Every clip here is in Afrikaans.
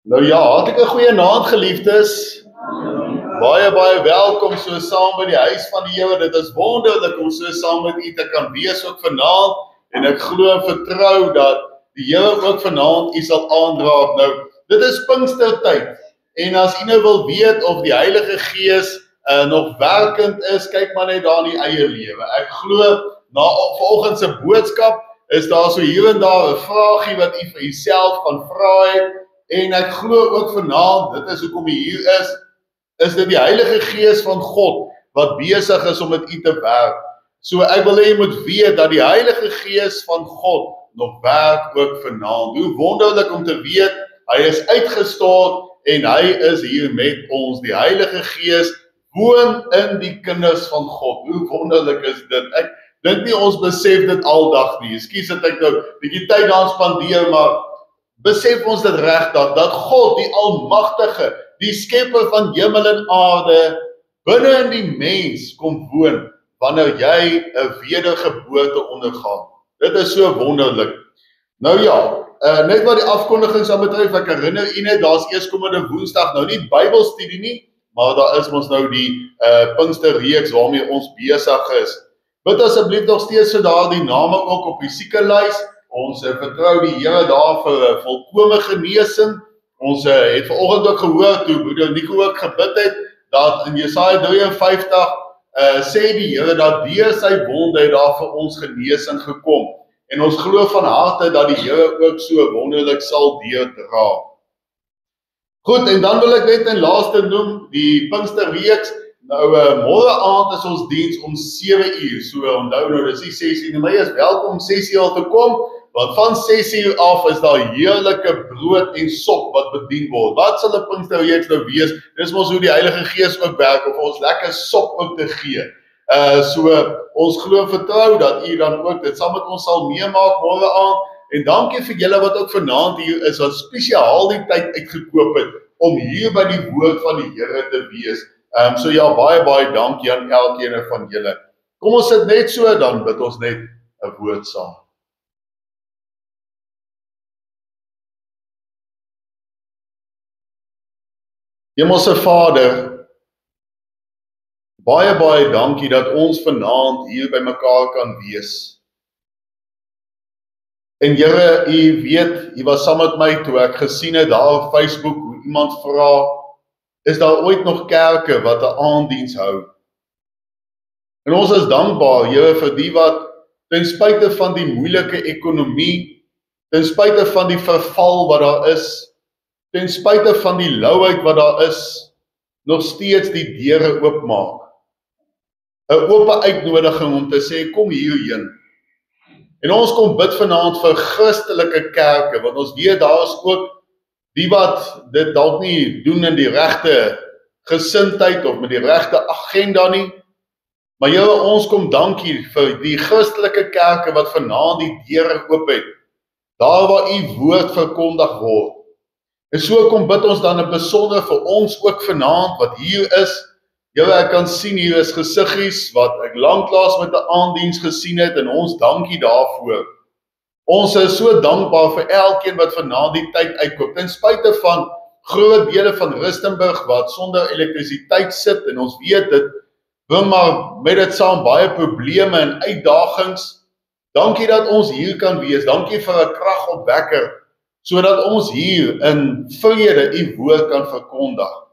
Nou ja, hartlike goeienaand geliefdes. Baie welkom so saam by die huis van die Here. Dit is wonderlik om so saam met u te kan wees ook vanaand en ek glo en vertrou dat die Here ook vanaand u sal aanraak. Nou, dit is Pinkstertyd en as u nou wil weet of die Heilige Gees nog werkend is, kyk maar net daar in die eie lewe. Ek glo na vanoggend se boodskap is daar so hier en daar 'n vraagie wat u vir jouself kan vra het. En ek glo ook vanaand, dit is hoekom jy hier is dit die Heilige Gees van God wat besig is om met u te werk. So ek wil hê jy moet weet dat die Heilige Gees van God nog werk ook vanaand. Hoe wonderlik om te weet, hy is uitgestort en hy is hier met ons. Die Heilige Gees woon in die kinders van God. Hoe wonderlik is dit? Ek dink nie ons besef dit aldag nie. Ekskuus dat ek nou 'n bietjie tyd daaraan spandeer, maar besef ons dit regtig, dat God, die Almagtige, die skepper van hemel en aarde, binne in die mens kom woon, wanneer jy 'n wedergeboorte ondergaan. Dit is so wonderlik. Nou ja, net wat die afkondigings aan betref, ek herinner u net, daar's eerskomende Woensdag, nou nie Bybelstudie nie, maar daar is ons nou die Pinksterreeks waarmee ons besig is. Bid asseblief nog steeds vir daardie name ook op die siekenlys. Ons vertrou die Here daar vir volkome genesing. Ons het vanoggend ook gehoor toe broeder Nico ook gebid het dat in Jesaja 53 sê die Here dat deur sy wonde het daar vir ons genesing gekom. En ons glo van harte dat die Here ook so wonderlik sal deurdra. Goed, en dan wil ek net in laaste noem die Pinksterreeks. Nou môre aand is ons diens om 7 uur. So onthou nou dis die 6 uur. My is welkom om 6 uur al te kom. Want van 6 uur af is daar heerlike brood en sop wat bedien word. Wat sal 'n Pinksterreeks nou wees? Dis mos hoe die Heilige Gees ook werk, of ons lekker sop ook te gee. So ons glo en vertrou dat u dan ook dit saam met ons sal meemaak môre aand. En dankie vir julle wat ook vanaand hier is, wat spesiaal die tyd uitgekoop het om hier by die woord van die Here te wees. So ja, baie dankie aan elkeen van julle. Kom ons sit net so, dan bid ons net 'n woord saam. Hemelse Vader, baie dankie dat ons vanaand hier by mekaar kan wees. En Here, u weet, u was saam met my toe ek gesien het daar op Facebook hoe iemand vra, is daar ooit nog kerke wat 'n aanddiens hou? En ons is dankbaar, Here, vir die wat ten spyte van die moeilike ekonomie, ten spyte van die verval wat daar is, ten spyte van die louheid wat daar is, nog steeds die deure oopmaak. 'n Oop uitnodiging om te sê, kom hierheen. En ons kom bid vanaand vir Christelike kerke, want ons weet daar is ook die wat dit dalk nie doen in die regte gesindheid of met die regte agenda nie. Maar Here, ons kom dankie vir die Christelike kerke wat vanaand die deure oop het, daar waar u woord verkondig word. En so kom bid ons dan in besonder vir ons ook vanaand wat hier is, Julle, ek kan sien hier is gesiggies wat ek lanklaas met 'n aanddiens gesien het en ons dankie daarvoor. Ons is so dankbaar vir elkeen wat vanaand die tyd uitkoop. Ten spyte van groot dele van Rustenburg wat sonder elektrisiteit sit en ons weet dit bring maar met dit saam baie probleme en uitdagings. Dankie dat ons hier kan wees. Dankie vir 'n kragopwekker sodat ons hier in vrede u woord kan verkondig.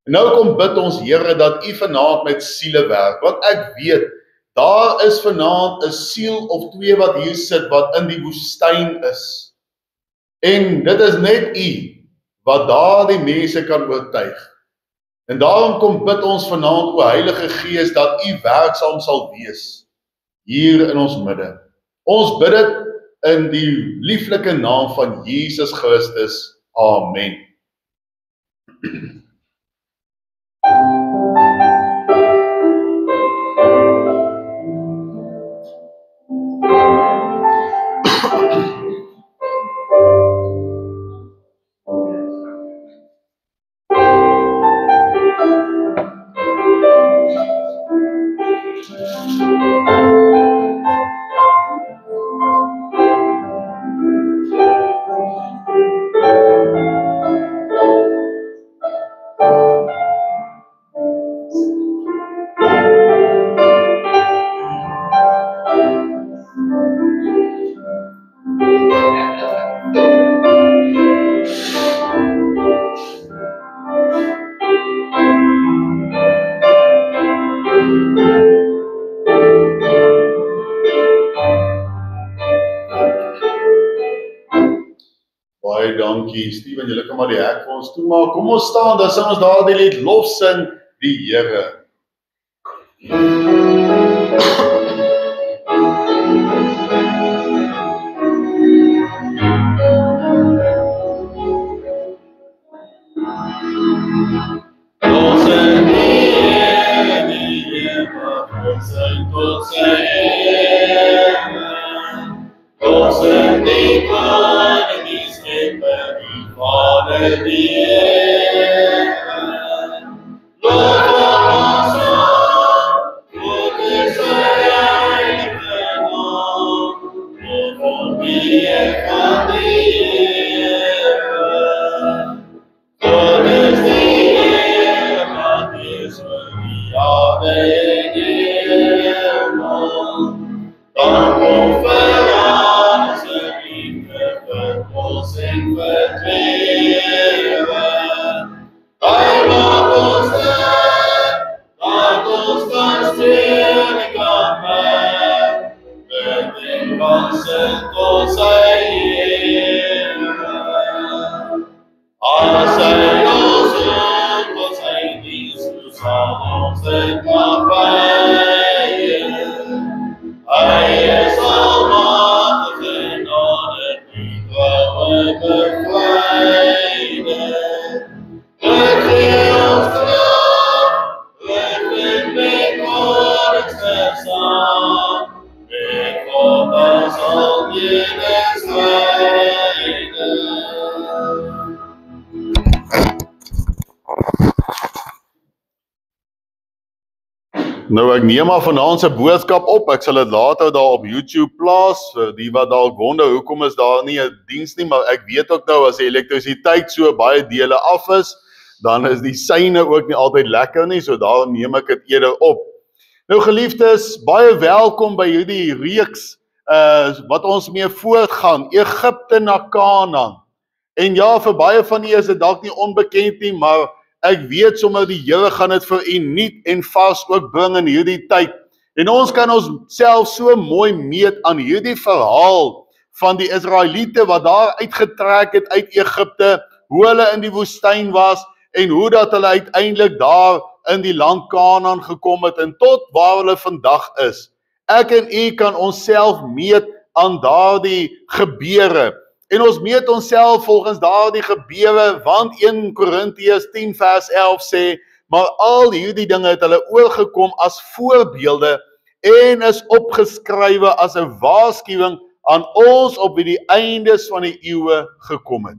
En nou kom bid ons Here dat u vanaand met siele werk, want ek weet daar is vanaand 'n siel of twee wat hier sit wat in die woestyn is. En dit is net u wat daardie mense kan oortuig. En daarom kom bid ons vanaand, o Heilige Gees, dat u werksaam sal wees hier in ons midde. Ons bid dit in die lieflike naam van Jesus Christus. Amen. Baie dankie, Steven, julle kan maar die hek vir ons toemaak. Kom ons staan, dan sing ons daar die lied Lofsing die Here. Lofsing die Here, sing tot sy ere. Lofsing die Koning, die Skepper, die Vader, die Here. Lof ons naam, God is sy heilige naam. Lof ons weer van die Here. God is die Here, wat is vir die aarde en die hemel. Dan kom vir ons die liefde vir ons en vertrewe. Hy maak ons sterk, dat ons kan steun en kan werk. Beving kan sing tot sy Here. As hy ons roep tot sy diens, toe sal ons dit mag weier. Hy is almachtig en onder die trouwe bevrijder. Dit gee ons kracht, dit met konings verstaan. Met God ons al jene strijder. Nou ek neem maar vanaand se boodskap op, ek sal dit later daar op YouTube plaas, vir die wat dalk wonder hoekom is daar nie 'n diens nie, maar ek weet ook nou as die elektrisiteit so baie dele af is, dan is die syne ook nie altyd lekker nie, so daarom neem ek dit eerder op. Nou geliefdes, baie welkom by hierdie reeks wat ons mee voortgaan, Egipte na Kanaan. En ja, vir baie van julle is dit dalk nie onbekend nie, maar ek weet sommer die Here gaan dit vir u nuut en vars ook bring in hierdie tyd. En ons kan ons self so mooi meet aan hierdie verhaal van die Israeliete wat daar uitgetrek het uit Egipte, hoe hulle in die woestyn was en hoe dat hulle uiteindelik daar in die land Kanaan gekom het en tot waar hulle vandag is. Ek en u kan onsself meet aan daardie gebeure. En ons meet onsself volgens daardie gebeure, want 1 Korintiërs 10 vers 11 sê, maar al hierdie dinge het hulle oorgekom as voorbeelde en is opgeskrywe as 'n waarskuwing aan ons op wie die eindes van die eeue gekom het.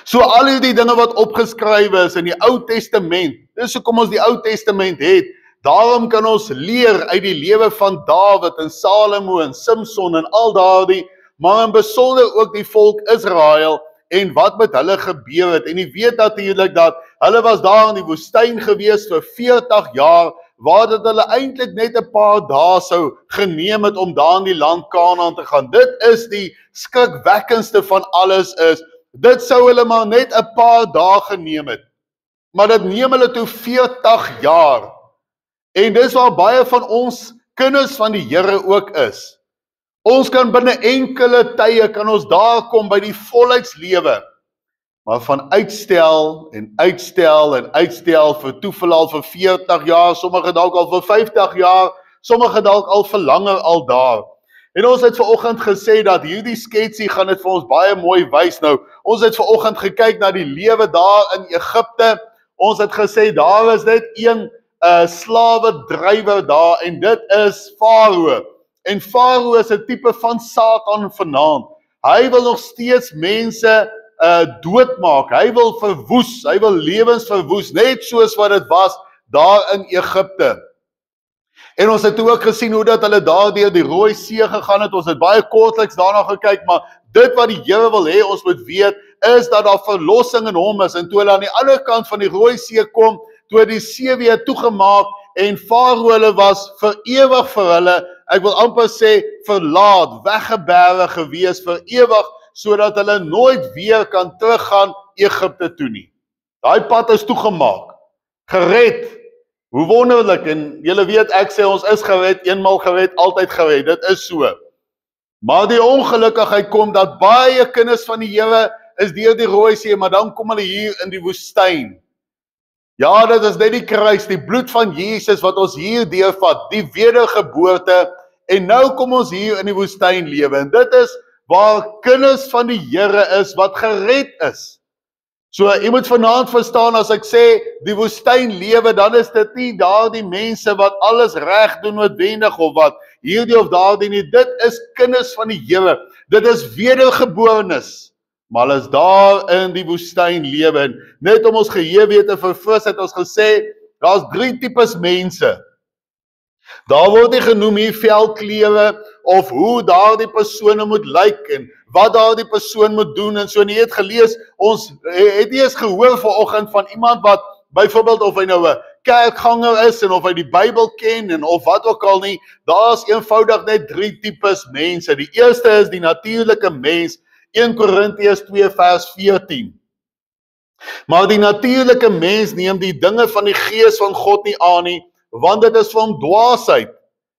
So al hierdie dinge wat opgeskrywe is in die Ou Testament, Dis hoekom ons die Ou Testament het. Daarom kan ons leer uit die lewe van Dawid en Salomo en Simson en al daardie, maar in besonder ook die volk Israel en wat met hulle gebeur het. En jy weet natuurlik dat hulle was daar in die woestyn gewees vir 40 jaar, waar dit hulle eintlik net 'n paar dae sou geneem het om daar in die land Kanaan te gaan. Dit is die skrikwekkendste van alles is, dit sou hulle maar net 'n paar dae geneem het. Maar dit neem hulle toe 40 jaar. En dis waar baie van ons kinders van die Here ook is. Ons kan binne enkele tye kan ons daar kom by die volheidslewe. Maar van uitstel en uitstel en uitstel vir toeval vir 40 jaar, sommige dalk al vir 50 jaar, sommige dalk al vir langer al daar. En ons het vanoggend gesê dat hierdie sketsie gaan dit vir ons baie mooi wys nou. Ons het vanoggend gekyk na die lewe daar in Egipte. Ons het gesê daar is net een slawe drywer daar en dit is Farao. En Farao is 'n tipe van Satan vanaand. Hy wil nog steeds mense doodmaak. Hy wil verwoes, hy wil lewens verwoes, net soos wat dit was daar in Egipte. En ons het ook gesien hoe dat hulle daar deur die Rooi See gegaan het. Ons het baie kortliks daarna gekyk, maar dit wat die Here wil hê ons moet weet, is dat daar verlossing in hom is. En toe hulle aan die ander kant van die Rooi See kom, toe die see weer toegemaak en Farao hulle was vir ewig vir hulle, ek wil amper sê verlaat, weggeberg gewees vir ewig, sodat hulle nooit weer kan teruggaan Egipte toe nie. Daai pad is toegemaak, gered. Hoe wonderlik, en julle weet ek sê ons is gered, eenmal gered, altyd gered, dit is so. Maar die ongelukkigheid kom dat baie kinders van die Here is deur die Rooi See, maar dan kom hulle hier in die woestyn. Ja, dit is net die kruis, die bloed van Jesus wat ons hier deurvat, die wedergeboorte, en nou kom ons hier in die woestyn lewe, en dit is waar kinders van die Here is wat gered is. So, jy moet vanaand verstaan as ek sê die woestyn lewe, dan is dit nie daardie mense wat alles reg doen noodwendig of wat hierdie of daardie nie. Dit is kinders van die Here. Dit is wedergeborenes. Maar hulle is daar in die woestyn lewe. Net om ons geheue weer te verfris het ons gesê, daar's 3 tipes mense. Daar word nie genoem hier velkleure of hoe daardie persone moet lyk en wat daardie persoon moet doen en so. En jy het gelees, ons het nie eens gehoor vanoggend van iemand wat byvoorbeeld of hy nou 'n kerkganger is en of hy die Bybel ken en of wat ook al nie. Daar's eenvoudig net 3 tipes mense. Die eerste is die natuurlike mens, 1 Korintiërs 2 vers 14. Maar die natuurlike mens neem die dinge van die gees van God nie aan nie, want dit is vir hom dwaasheid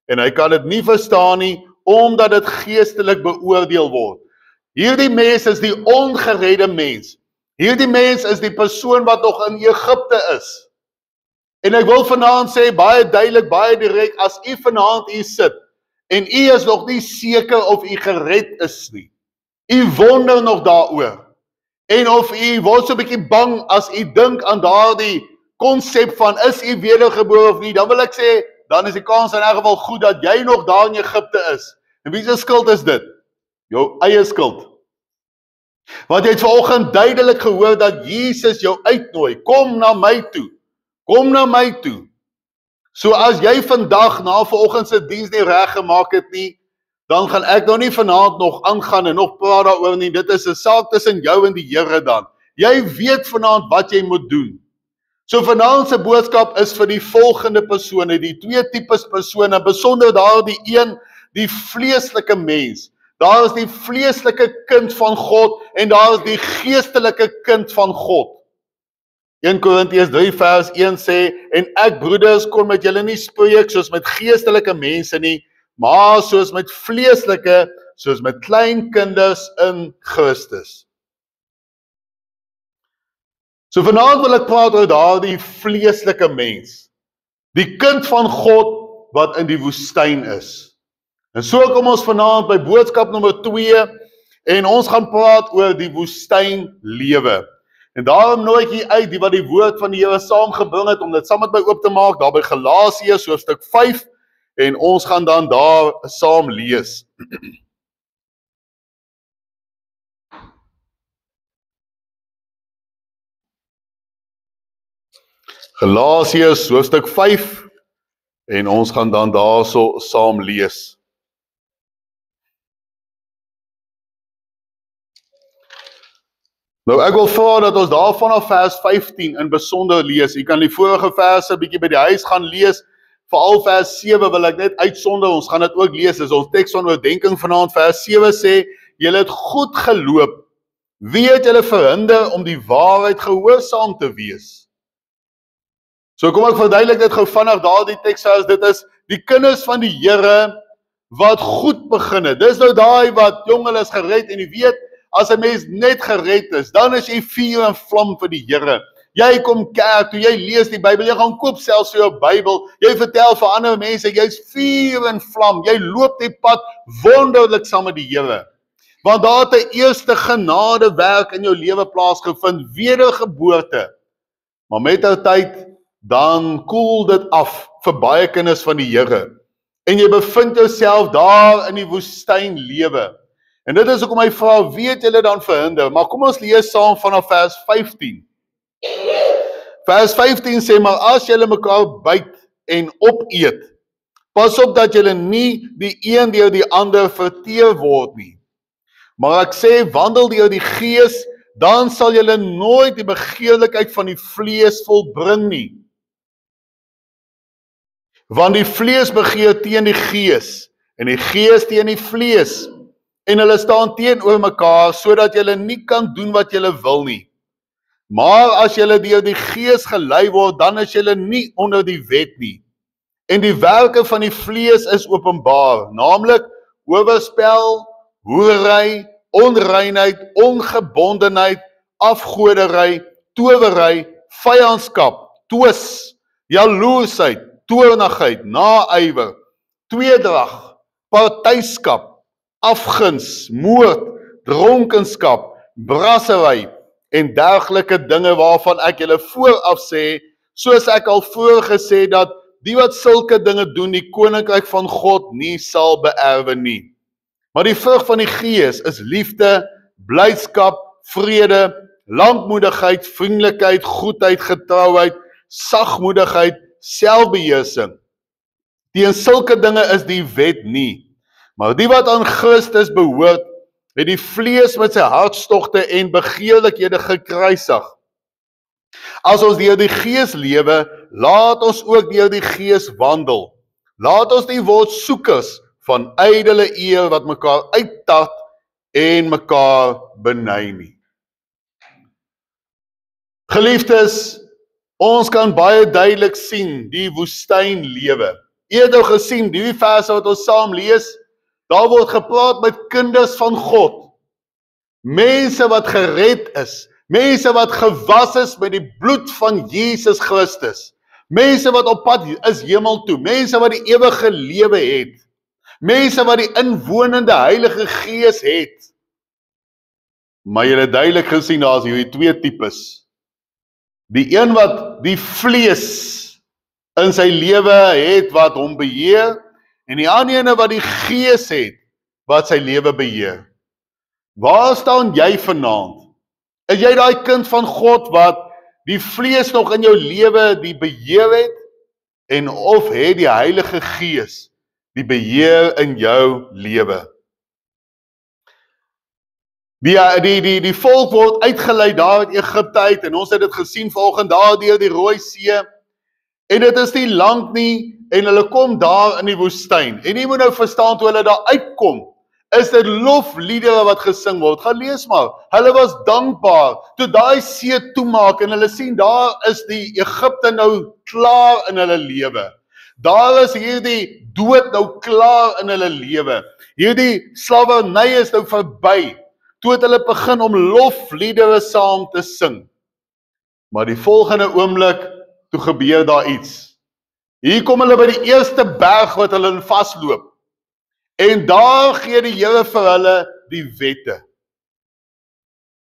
en hy kan dit nie verstaan nie, omdat dit geestelik beoordeel word. Hierdie mens is die ongeredde mens. Hierdie mens is die persoon wat nog in Egipte is. En ek wil vanaand sê, baie duidelik, baie direk, as u vanaand hier sit, en u is nog nie seker of u gered is nie. U wonder nog daaroor. En of u word so 'n bietjie bang as u dink aan daardie konsep van is u wedergebore of nie, dan wil ek sê, dan is die kans in elk geval goed dat jy nog daar in Egipte is. En wie se skuld is dit? Jou eie skuld. Want jy het vanoggend duidelik gehoor dat Jesus jou uitnooi, kom na my toe. Kom na my toe. So as jy vandag na vanoggend se diens nie reg gemaak het nie, dan gaan ek nou nie vanaand nog aangaan en nog praat daaroor nie. Dit is 'n saak tussen jou en die Here dan. Jy weet vanaand wat jy moet doen. So vanaand se boodskap is vir die volgende persone, die 2 tipes persone, besonder daardie een, die vleeslike mens. Daar is die vleeslike kind van God en daar is die geestelike kind van God. 1 Korintiërs 3 vers 1 sê, en ek broeders kon met julle nie spreek soos met geestelike mense nie, maar soos met vleeslike, soos met klein kinders in Christus. So vanaand wil ek praat oor daardie vleeslike mens, die kind van God wat in die woestyn is. En so kom ons vanaand by boodskap nommer 2 en ons gaan praat oor die woestyn lewe. En daarom nooi ek hier uit die wat die woord van die Here saamgebring het om dit saam met my oop te maak daar by Galasiërs hoofstuk 5 en ons gaan dan daar saam lees. Galasiërs hoofstuk 5 en ons gaan dan daarso saam lees. Nou ek wil vra dat ons daar vanaf vers 15 in besonder lees. Jy kan die vorige verse bietjie by die huis gaan lees. Veral vers 7 wil ek net uitsonder, ons gaan dit ook lees. Dis ons teks van oordenking vanaand. Vers 7 sê, julle het goed geloop. Wie het julle verhinder om die waarheid gehoorsaam te wees? So kom ek verduidelik dit gou vinnig daardie teksvers. Dit is die kinders van die Here wat goed begin het. Dis nou daai wat jong hulle is gered en jy weet, as 'n mens net gered is, dan is jy vuur en vlam vir die Here. Jy kom kerk toe, jy lees die Bybel, jy gaan koop selfs vir jou Bybel, jy vertel vir ander mense, jy's vuur en vlam, jy loop die pad wonderlik saam met die Here. Want daar het 'n eerste genadewerk in jou lewe plaasgevind, wedergeboorte. Maar met die tyd, dan koel dit af vir baie kinders van die Here. En jy bevind jouself daar in die woestyn lewe. En dit is hoekom hy vra, wie het julle dan verhinder? Maar kom ons lees saam vanaf vers 15. Vers 15 sê, maar as julle mekaar byt en opeet, pas op dat julle nie die een deur die ander verteer word nie. Maar ek sê, wandel deur die Gees, dan sal julle nooit die begeerlikheid van die vlees volbring nie. Want die vlees begeer teen die Gees, en die Gees teen die vlees, en hulle staan teenoor mekaar, sodat julle nie kan doen wat julle wil nie. Maar as julle deur die Gees gelei word, dan is julle nie onder die wet nie. En die werke van die vlees is openbaar, naamlik oorspel, hoerery, onreinheid, ongebondenheid, afgoderry, towery, vyandskap, twis, jaloesheid, toornigheid, naaiwer, tweedrag, partyskap, afguns, moord, dronkenskap, brassery en dergelike dinge waarvan ek julle vooraf sê, soos ek al voorgesê dat die wat sulke dinge doen, die koninkryk van God nie sal beerwe nie. Maar die vrug van die Gees is liefde, blydskap, vrede, lankmoedigheid, vriendelikheid, goedheid, getrouheid, sagmoedigheid, selfbeheersing. Teen sulke dinge is die wet nie. Maar die wat aan Christus behoort, het die vlees met sy hartstogte en begeerlikhede gekruisig. As ons deur die Gees lewe, laat ons ook deur die Gees wandel. Laat ons nie word soekers van ydelle eer wat mekaar uittart en mekaar beny nie. Geliefdes, ons kan baie duidelik sien die woestyn lewe. Eerder gesien, die verse wat ons saam lees, daar word gepraat met kinders van God. Mense wat gered is. Mense wat gewas is met die bloed van Jesus Christus. Mense wat op pad is hemel toe. Mense wat die ewige lewe het. Mense wat die inwonende Heilige Gees het. Maar jy het duidelik gesien, daar is hierdie twee tipes. Die een wat die vlees in sy lewe het wat hom beheer, en die ander ene wat die Gees het, wat sy lewe beheer. Waar staan jy vanaand? Is jy daai kind van God wat die vlees nog in jou lewe die beheer het, en of het die Heilige Gees die beheer in jou lewe? Die volk word uitgelei daar uit Egipte uit, en ons het dit gesien vanoggend daar deur die Rooi See, en dit is nie lank nie, en hulle kom daar in die woestyn, en jy moet nou verstaan, toe hulle daar uitkom, is dit lofliedere wat gesing word. Gaan lees maar, hulle was dankbaar, toe daai see toemaak, en hulle sien, daar is die Egipte nou klaar in hulle lewe. Daar is hierdie dood nou klaar in hulle lewe. Hierdie slawerny is nou verby. Toe het hulle begin om lofliedere saam te sing. Maar die volgende oomblik, toe gebeur daar iets. Hier kom hulle by die eerste berg wat hulle in vasloop. En daar gee die Here vir hulle die wette.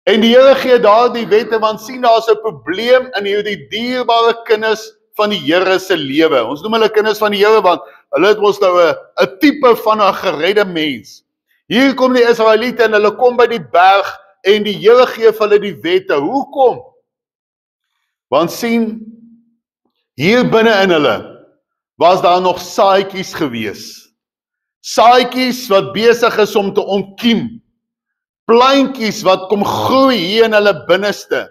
En die Here gee daar die wette, want sien, daar is 'n probleem in hierdie dierbare kinders van die Here se lewe. Ons noem hulle kinders van die Here, want hulle het ons nou 'n tipe van 'n geredde mens. Hier kom die Israeliete en hulle kom by die berg en die Here gee vir hulle die wette. Hoekom? Want sien, Hier binne in hulle was daar nog saadjies gewees. Saadjies wat besig is om te ontkiem. Plantjies wat kom groei hier in hulle binneste.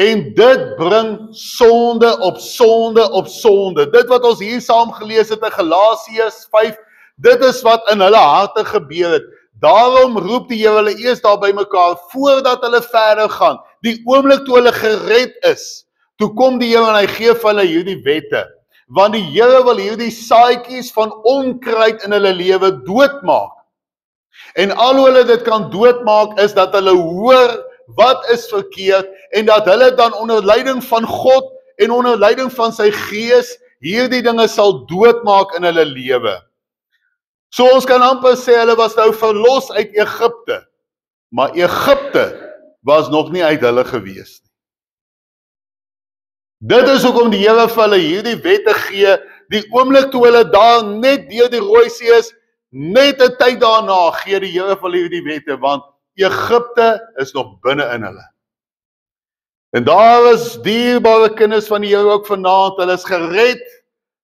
En dit bring sonde op sonde op sonde. Dit wat ons hier saam gelees het in Galasiërs 5, dit is wat in hulle harte gebeur het. Daarom roep die Here hulle eers daar by mekaar, voordat hulle verder gaan. Die oomblik toe hulle gered is, toe kom die Here en hy gee vir hulle hierdie wette. Want die Here wil hierdie saadjies van onkruid in hulle lewe doodmaak. En al hoe hulle dit kan doodmaak is dat hulle hoor wat is verkeerd en dat hulle dan onder leiding van God en onder leiding van sy gees hierdie dinge sal doodmaak in hulle lewe. So ons kan amper sê hulle was nou verlos uit Egipte, maar Egipte was nog nie uit hulle gewees nie. Dit is hoekom die Here vir hulle hierdie wette gee, die oomblik toe hulle daar net deur die Rooi See is, net 'n tyd daarna gee die Here vir hulle hierdie wette, want Egipte is nog binne in hulle. En daar is dierbare kinders van die Here ook vanaand, hulle is gered,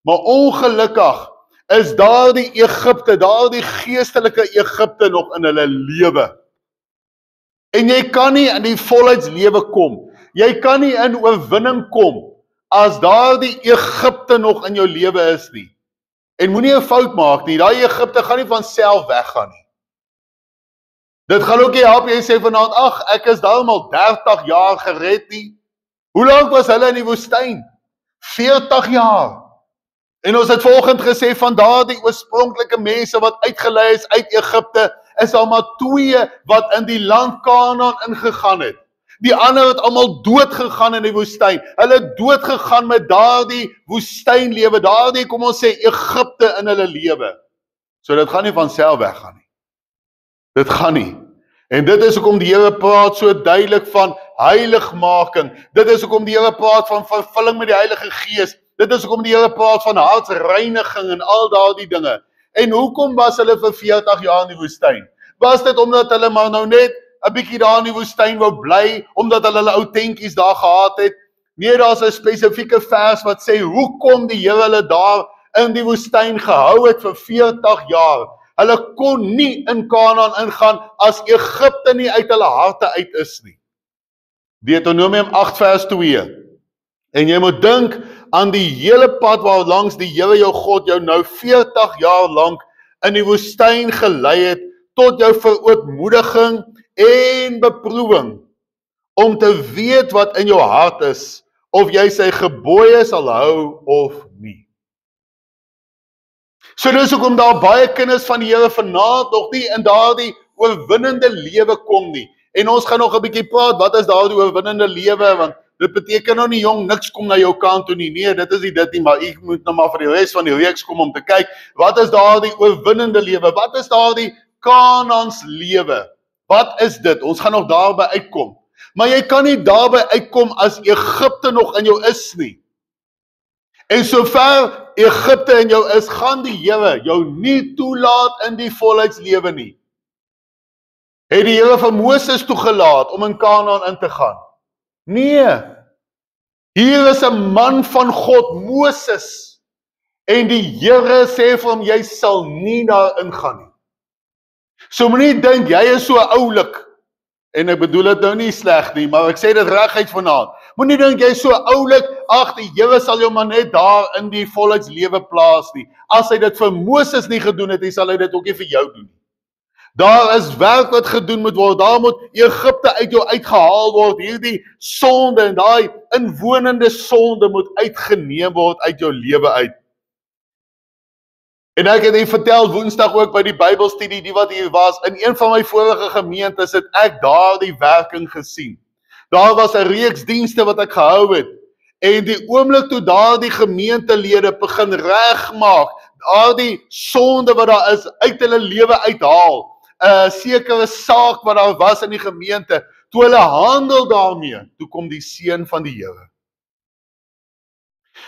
maar ongelukkig is daardie Egipte, daardie geestelike Egipte nog in hulle lewe. En jy kan nie in die volheidslewe kom, jy kan nie in oorwinning kom, as daardie Egipte nog in jou lewe is nie. En moenie 'n fout maak nie, daai Egipte gaan nie van self weggaan nie. Dit gaan ook nie help jy sê vanaand, ag, ek is daarom al 30 jaar gered nie. Hoe lank was hulle in die woestyn? 40 jaar. En ons het volgend gesê, van daardie oorspronklike mense wat uitgelei is uit Egipte, is al maar 2 wat in die land Kanaan ingegaan het. Die ander het almal dood gegaan in die woestyn. Hulle het dood gegaan met daardie woestynlewe, daardie, kom ons sê, Egipte in hulle lewe. So dit gaan nie van self weggaan nie. Dit gaan nie. En dit is hoekom die Here praat so duidelik van heiligmaking. Dit is hoekom die Here praat van vervulling met die Heilige Gees. Dit is hoekom die Here praat van hartsreiniging en al daardie dinge. En hoekom was hulle vir 40 jaar in die woestyn? Was dit omdat hulle maar nou net 'n bietjie daar in die woestyn wou bly, omdat hulle ou tentjies daar gehad het? Nee, daar's 'n spesifieke vers wat sê hoekom die Here hulle daar in die woestyn gehou het vir 40 jaar. Hulle kon nie in Kanaan ingaan as Egipte nie uit hulle harte uit is nie. Deuteronomium 8 vers 2. En jy moet dink aan die hele pad waar langs die Here jou God jou nou 40 jaar lank in die woestyn gelei het, tot jou verootmoediging en beproewing, om te weet wat in jou hart is, of jy sy gebooie sal hou of nie. So dis hoekom daar baie kinders van die Here vanaand nog nie in daardie oorwinnende lewe kom nie. En ons gaan nog 'n bietjie praat, wat is daardie oorwinnende lewe, want dit beteken nou nie jong, niks kom na jou kant toe nie. Nee, dit is nie dit nie, maar ek moet nou maar vir die res van die reeks kom om te kyk, wat is daardie oorwinnende lewe? Wat is daardie Kanaans lewe? Wat is dit? Ons gaan nog daarby uitkom. Maar jy kan nie daarby uitkom as Egipte nog in jou is nie. En sover Egipte in jou is, gaan die Here jou nie toelaat in die volheidslewe nie. Het die Here vir Moses toegelaat om in Kanaan in te gaan? Nee. Hier is 'n man van God, Moses. En die Here sê vir hom, jy sal nie daar ingaan nie. So moenie dink, jy is so oulik. En ek bedoel dit nou nie sleg nie, maar ek sê dit reguit vanaand. Moenie dink, jy is so oulik, ag, die Here sal jou maar net daar in die volheidslewe plaas nie. As hy dit vir Moses nie gedoen het, sal hy dit ook nie vir jou doen. Daar is werk wat gedoen moet word, daar moet Egipte uit jou uitgehaal word, hierdie sonde en daai inwonende sonde moet uitgeneem word uit jou lewe uit. En ek het hier vertel Woensdag ook by die Bybelstudie, die wat hier was, in een van my vorige gemeentes het ek daar die werking gesien. Daar was 'n reeks dienste wat ek gehou het, en die oomblik toe daar die gemeentelede begin regmaak, daar die sonde wat daar is, uit hulle lewe uithaal, 'n sekere saak wat daar was in die gemeente, toe hulle handel daarmee, toe kom die seën van die Here.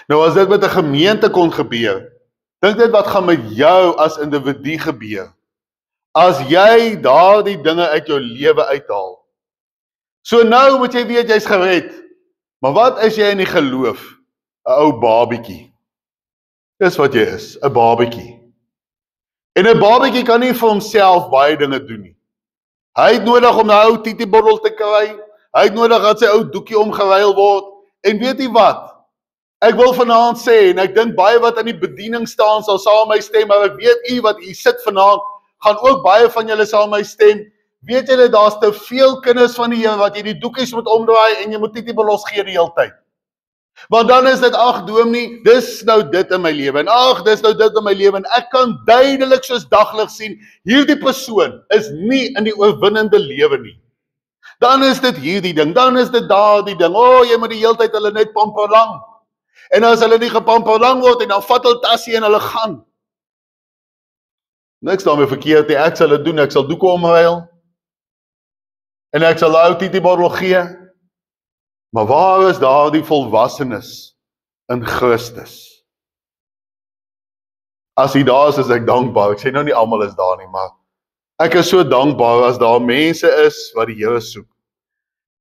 Nou as dit met 'n gemeente kon gebeur, dink dit wat gaan met jou as individu gebeur, as jy daardie dinge uit jou lewe uithaal. So nou moet jy weet, jy's gered, maar wat is jy in die geloof? 'n ou babietjie. Dis wat jy is, 'n babietjie. En 'n babietjie kan nie vir homself baie dinge doen nie. Hy het nodig om 'n ou titiebottel te kry. Hy het nodig dat sy ou doekie omgeruil word. En weet jy wat? Ek wil vanaand sê, en ek dink baie wat in die bediening staan sal saam met my stem, maar ek weet u wat hier sit vanaand, gaan ook baie van julle saam met my stem. Weet julle, daar's te veel kinders van die Here wat jy die doekies moet omdraai en jy moet titiebelos gee die hele tyd. Want dan is dit, ag dominee, dis nou dit in my lewe, en ag, dis nou dit in my lewe, en ek kan duidelik soos daglig sien, hierdie persoon is nie in die oorwinnende lewe nie. Dan is dit hierdie ding, dan is dit daardie ding, jy moet die hele tyd hulle net pamperlang. En as hulle nie gepamperlang word, en dan vat hulle tassie en hulle gaan. Niks daarmee verkeerd nie, ek sal dit doen, ek sal doeke omruil, en ek sal ou titiebottel gee. Maar waar is daardie volwassenes in Christus? As hy daar is ek dankbaar. Ek sê nou nie almal is daar nie, maar ek is so dankbaar as daar mense is wat die Here soek.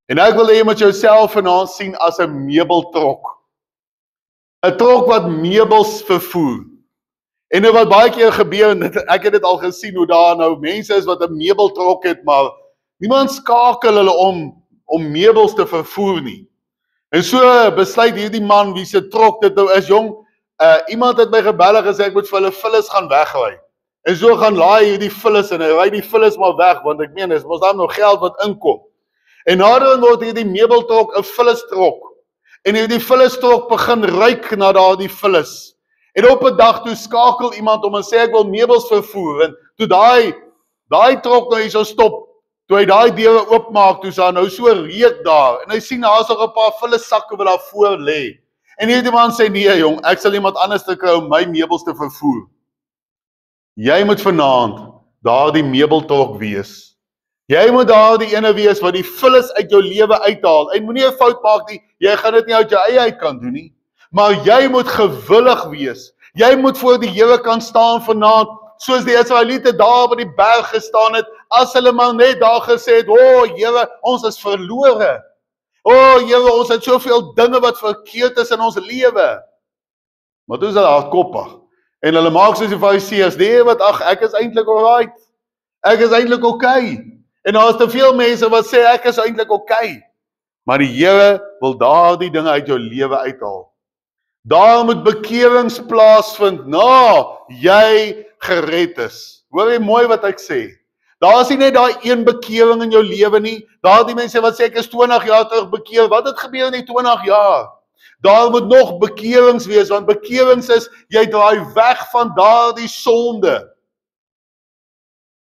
En ek wil hê jy moet jouself vanaand sien as 'n meubeltrok. 'n Trok wat meubels vervoer. En wat baie keer gebeur, en ek het dit al gesien hoe daar nou mense is wat 'n meubeltrok het, maar niemand skakel hulle om meubels te vervoer nie. En so besluit hierdie man wie se trok dit nou is, jong, iemand het my gebel en gesê ek moet vir hulle vullis gaan wegry. En so gaan laai hierdie vullis en hy ry die vullis maar weg, want ek meen, dis mos dan nog geld wat inkom. En naderhand word hierdie meubeltrok 'n vullistrok. En hierdie vullistrok begin ruik na daardie vullis. En op 'n dag toe skakel iemand om en sê ek wil meubels vervoer, en toe daai trok nou hier so stop, toe hy daai deure oopmaak, toe staan nou so reuk daar, en hy sien daar's nog 'n paar vullissakke wat daar voor lê. En hierdie man sê, nee jong, ek sal iemand anders te kry om my meubels te vervoer. Jy moet vanaand daardie meubeltrok wees. Jy moet daardie ene wees wat die vullis uit jou lewe uithaal. En moenie 'n fout maak nie, jy gaan dit nie uit jou eie uit kan doen nie. Maar jy moet gewillig wees. Jy moet voor die Here kan staan vanaand, soos die Israeliete daar by die berg gestaan het, as hulle maar net daar gesê het, Here, ons is verlore. Here, ons het soveel dinge wat verkeerd is in ons lewe. Maar toe is hulle hardkoppig. En hulle maak soos die Fariseërs, nee wat, ek is eintlik alright. Ek is eintlik okay. En daar is te veel mense wat sê ek is eintlik okay. Maar die Here wil daardie dinge uit jou lewe uithaal. Daar moet bekerings plaasvind na jy gered is. Hoor jy mooi wat ek sê? Daar is nie net daai een bekering in jou lewe nie. Daar die mense wat sê ek is 20 jaar terug bekeer. Wat het gebeur in die 20 jaar? Daar moet nog bekerings wees, want bekerings is, jy draai weg van daardie sonde.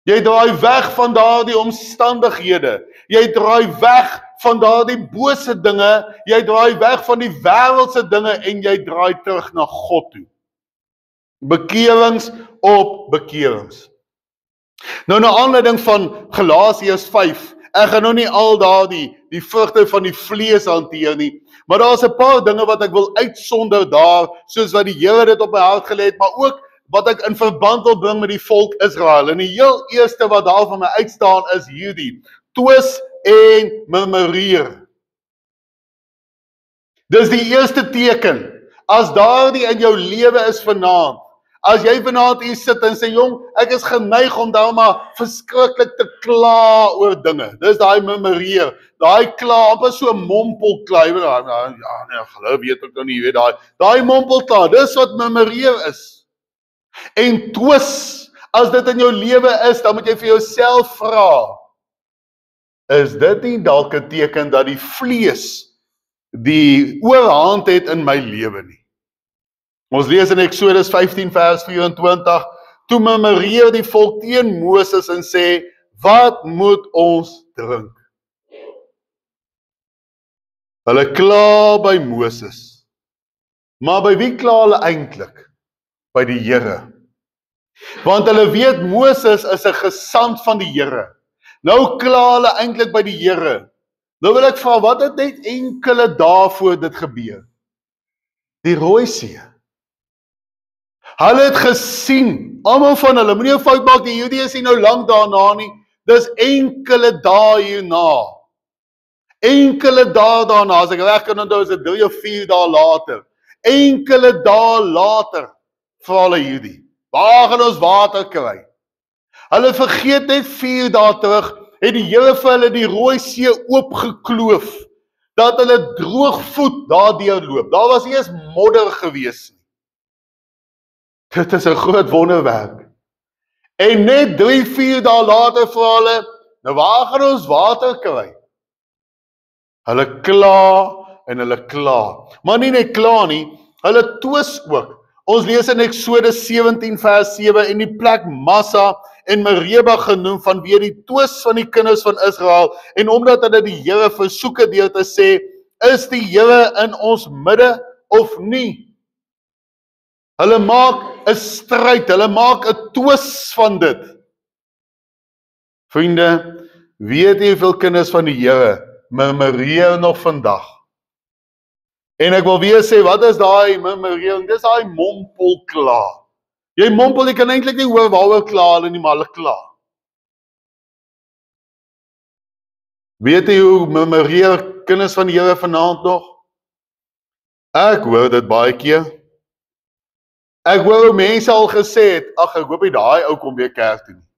Jy draai weg van daardie omstandighede. Jy draai weg van daardie bose dinge. Jy draai weg van die wêreldse dinge en jy draai terug na God toe. Bekerings op bekerings. Nou na aanleiding van Galasiërs 5. Ek gaan nou nie al daardie vrugte van die vlees hanteer nie, maar daar is 'n paar dinge wat ek wil uitsonder daar, soos wat die Here dit op my hart gelê het, maar ook wat ek in verband wil bring met die volk Israel. En die heel eerste wat daar van my uitstaan is hierdie: twis en murmureer. Dis die eerste teken. As daardie in jou lewe is vanaand, as jy vanaand hier sit en sê, jong, ek is geneig om daar maar verskriklik te kla oor dinge. Dis daai murmureer, daai kla, amper so mompelkla. Ja, nee, geloof weet ek nou nie, jy weet daai mompelkla, dis wat murmureer is. En twis, as dit in jou lewe is, dan moet jy vir jouself vra, is dit nie dalk 'n teken dat die vlees die oorhand het in my lewe nie? Ons lees in Eksodus 15 vers 24, toe murmureer die volk teen Moses en sê, wat moet ons drink? Hulle kla by Moses. Maar by wie kla hulle eintlik? By die Here. Want hulle weet Moses is 'n gesant van die Here. Nou kla hulle eintlik by die Here. Nou wil ek vra, wat het net enkele dae voor dit gebeur? Die Rooi See. Hulle het gesien, almal van hulle, moenie 'n fout maak, die Jode is nie nou lank daarna nie, dis enkele dae hierna. Enkele dae daarna, as ek reg kan onthou, is dit 3 of 4 dae later. Enkele dae later vra hulle hierdie, waar gaan ons water kry? Hulle vergeet net 4 dae terug, het die Here vir hulle die Rooi See oopgekloof, dat hulle droogvoet daardeur loop. Daar was nie eens modder gewees nie. Dit is 'n groot wonderwerk. En net 3-4 dae later vra hulle, nou waar gaan ons water kry? Hulle kla en hulle kla. Maar nie net kla nie, hulle twis ook. Ons lees in Eksodus 17 vers 7 en die plek Massa en Meribah genoem vanweë die twis van die kinders van Israel en omdat hulle die Here versoek het deur te sê, is die Here in ons midde of nie? Hulle maak 'n stryd, hulle maak 'n twis van dit. Vriende, weet jy hoeveel kinders van die Here murmureer nog vandag? En ek wil weer sê, wat is daai murmurering? Dis daai mompel kla. Jy mompel, jy kan eintlik nie hoor waaroor kla hulle nie, maar hulle kla. Weet jy hoe murmureer kinders van die Here vanaand nog? Ek hoor dit baie keer. Ek hoor hoe mense al gesê het, ag ek hoop nie daai ou kom weer kerk toe nie.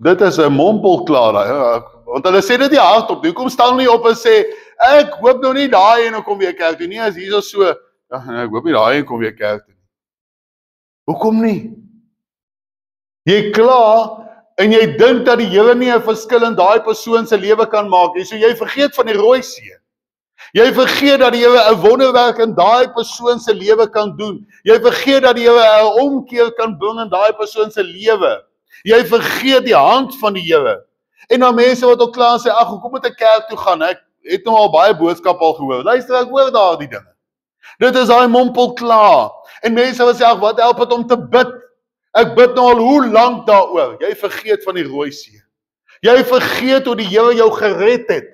Dit is 'n mompelkla daai, want hulle sê dit nie hardop nie. Hoekom staan hulle nie op en sê, ek hoop nou nie daai en kom weer kerk toe nie, as hierso so, ek hoop nie daai en kom weer kerk toe nie. Hoekom nie? Jy kla en jy dink dat die Here nie 'n verskil in daai persoon se lewe kan maak nie, so jy vergeet van die Rooi See. Jy vergeet dat die Here 'n wonderwerk in daai persoon se lewe kan doen. Jy vergeet dat die Here 'n omkeer kan bring in daai persoon se lewe. Jy vergeet die hand van die Here. En dan mense wat ook klaar sê, ag, hoekom moet ek kerk toe gaan? Ek het nou al baie boodskap al gehoor. Luister, ek hoor daardie dinge. Dit is daai mompel klaar. En mense wat sê, ag, wat help dit om te bid? Ek bid nou al hoe lank daaroor. Jy vergeet van die Rooi See. Jy vergeet hoe die Here jou gered het.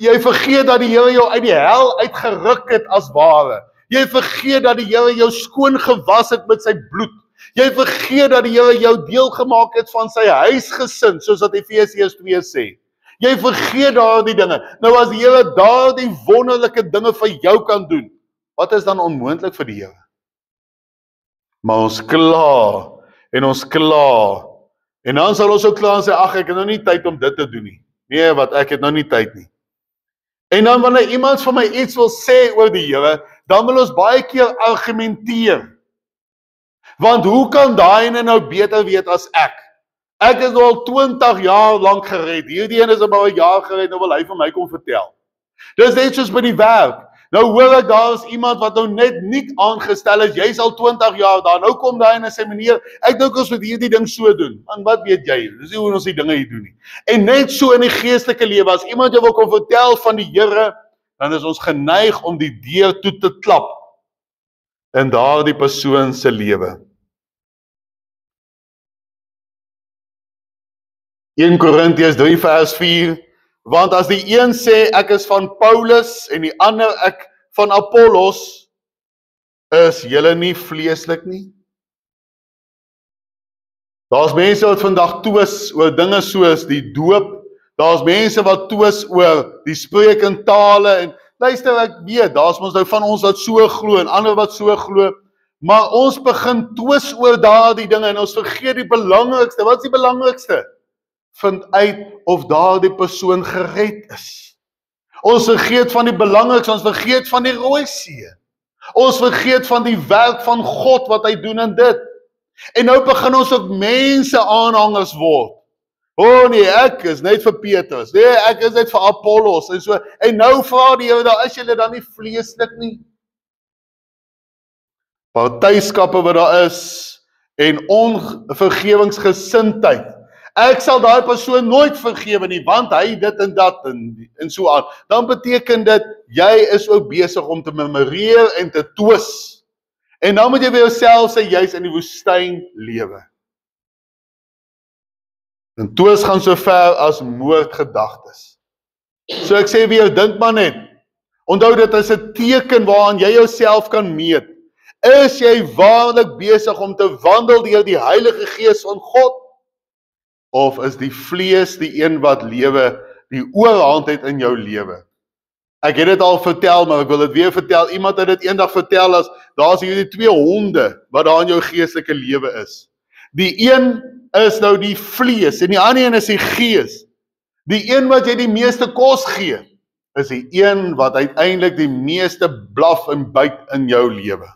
Jy vergeet dat die Here jou uit die hel uitgeruk het as ware. Jy vergeet dat die Here jou skoon gewas het met sy bloed. Jy vergeet dat die Here jou deel gemaak het van sy huisgesin, soos wat Efesiërs 2 sê. Jy vergeet daardie dinge. Nou as die Here daardie wonderlike dinge vir jou kan doen, wat is dan onmoontlik vir die Here? Maar ons kla en ons kla. En dan sal ons ook kla en sê, ag, ek het nou nie tyd om dit te doen nie. Nee, wat ek het nou nie tyd nie. En dan wanneer iemand van my iets wil sê oor die Here, dan wil ons baie keer argumenteer. Want hoe kan daai nou beter weet as ek? Ek is nou al 20 jaar lank gered. Hierdie een is al 'n jaar gered, nou wil hy vir my kom vertel. Dis net soos by die werk. Nou hoor ek daar is iemand wat nou net nie aangestel is, jy's al 20 jaar daar. Nou kom daai en sê meneer, ek dink ons moet hierdie ding so doen. Man, wat weet jy? Dis nie hoe ons die dinge hier doen nie. En net so in die geestelike lewe, as iemand jou wil kom vertel van die Here, dan is ons geneig om die deur toe te klap in daardie persoon se lewe. 1 Korintiërs 3 vers 4, want as die een sê ek is van Paulus en die ander ek van Apollos, is julle nie vleeslik nie? Daar's mense wat vandag twis oor dinge soos die doop, daar's mense wat twis oor die spreek in tale en luister, ek weet, daar's ons nou van ons wat so glo en ander wat so glo, maar ons begin twis oor daardie dinge en ons vergeet die belangrikste. Wat is die belangrikste? Vind uit of daardie persoon gered is. Ons vergeet van die belangrikste, ons vergeet van die Rooi See. Ons vergeet van die werk van God wat hy doen in dit. En nou begin ons ook mense aanhangers word. O nee, ek is net vir Petrus. Nee, ek is net vir Apollos en so. En nou vra die Here, daar is julle dan nie vleeslik nie. Partyskappe wat daar is en onvergewingsgesindheid. Ek sal daai persoon nooit vergewe nie, want hy dit en dat en so aan. Dan beteken dit, jy is ook besig om te murmureer en te twis. En dan moet jy vir jouself sê, jy's in die woestyn lewe. En twis gaan so ver as moordgedagtes. So ek sê weer, dink maar net. Onthou dit is 'n teken waaraan jy jouself kan meet. Is jy waarlik besig om te wandel deur die Heilige Gees van God? Of is die vlees die een wat lewe, die oorhand het in jou lewe? Ek het dit al vertel, maar ek wil dit weer vertel. Iemand het dit eendag vertel as, daar is hierdie 2 honde, wat daar in jou geestelike lewe is. Die een is nou die vlees, en die ander een is die gees. Die een wat jy die meeste kos gee, is die een wat uiteindelik die meeste blaf en byt in jou lewe.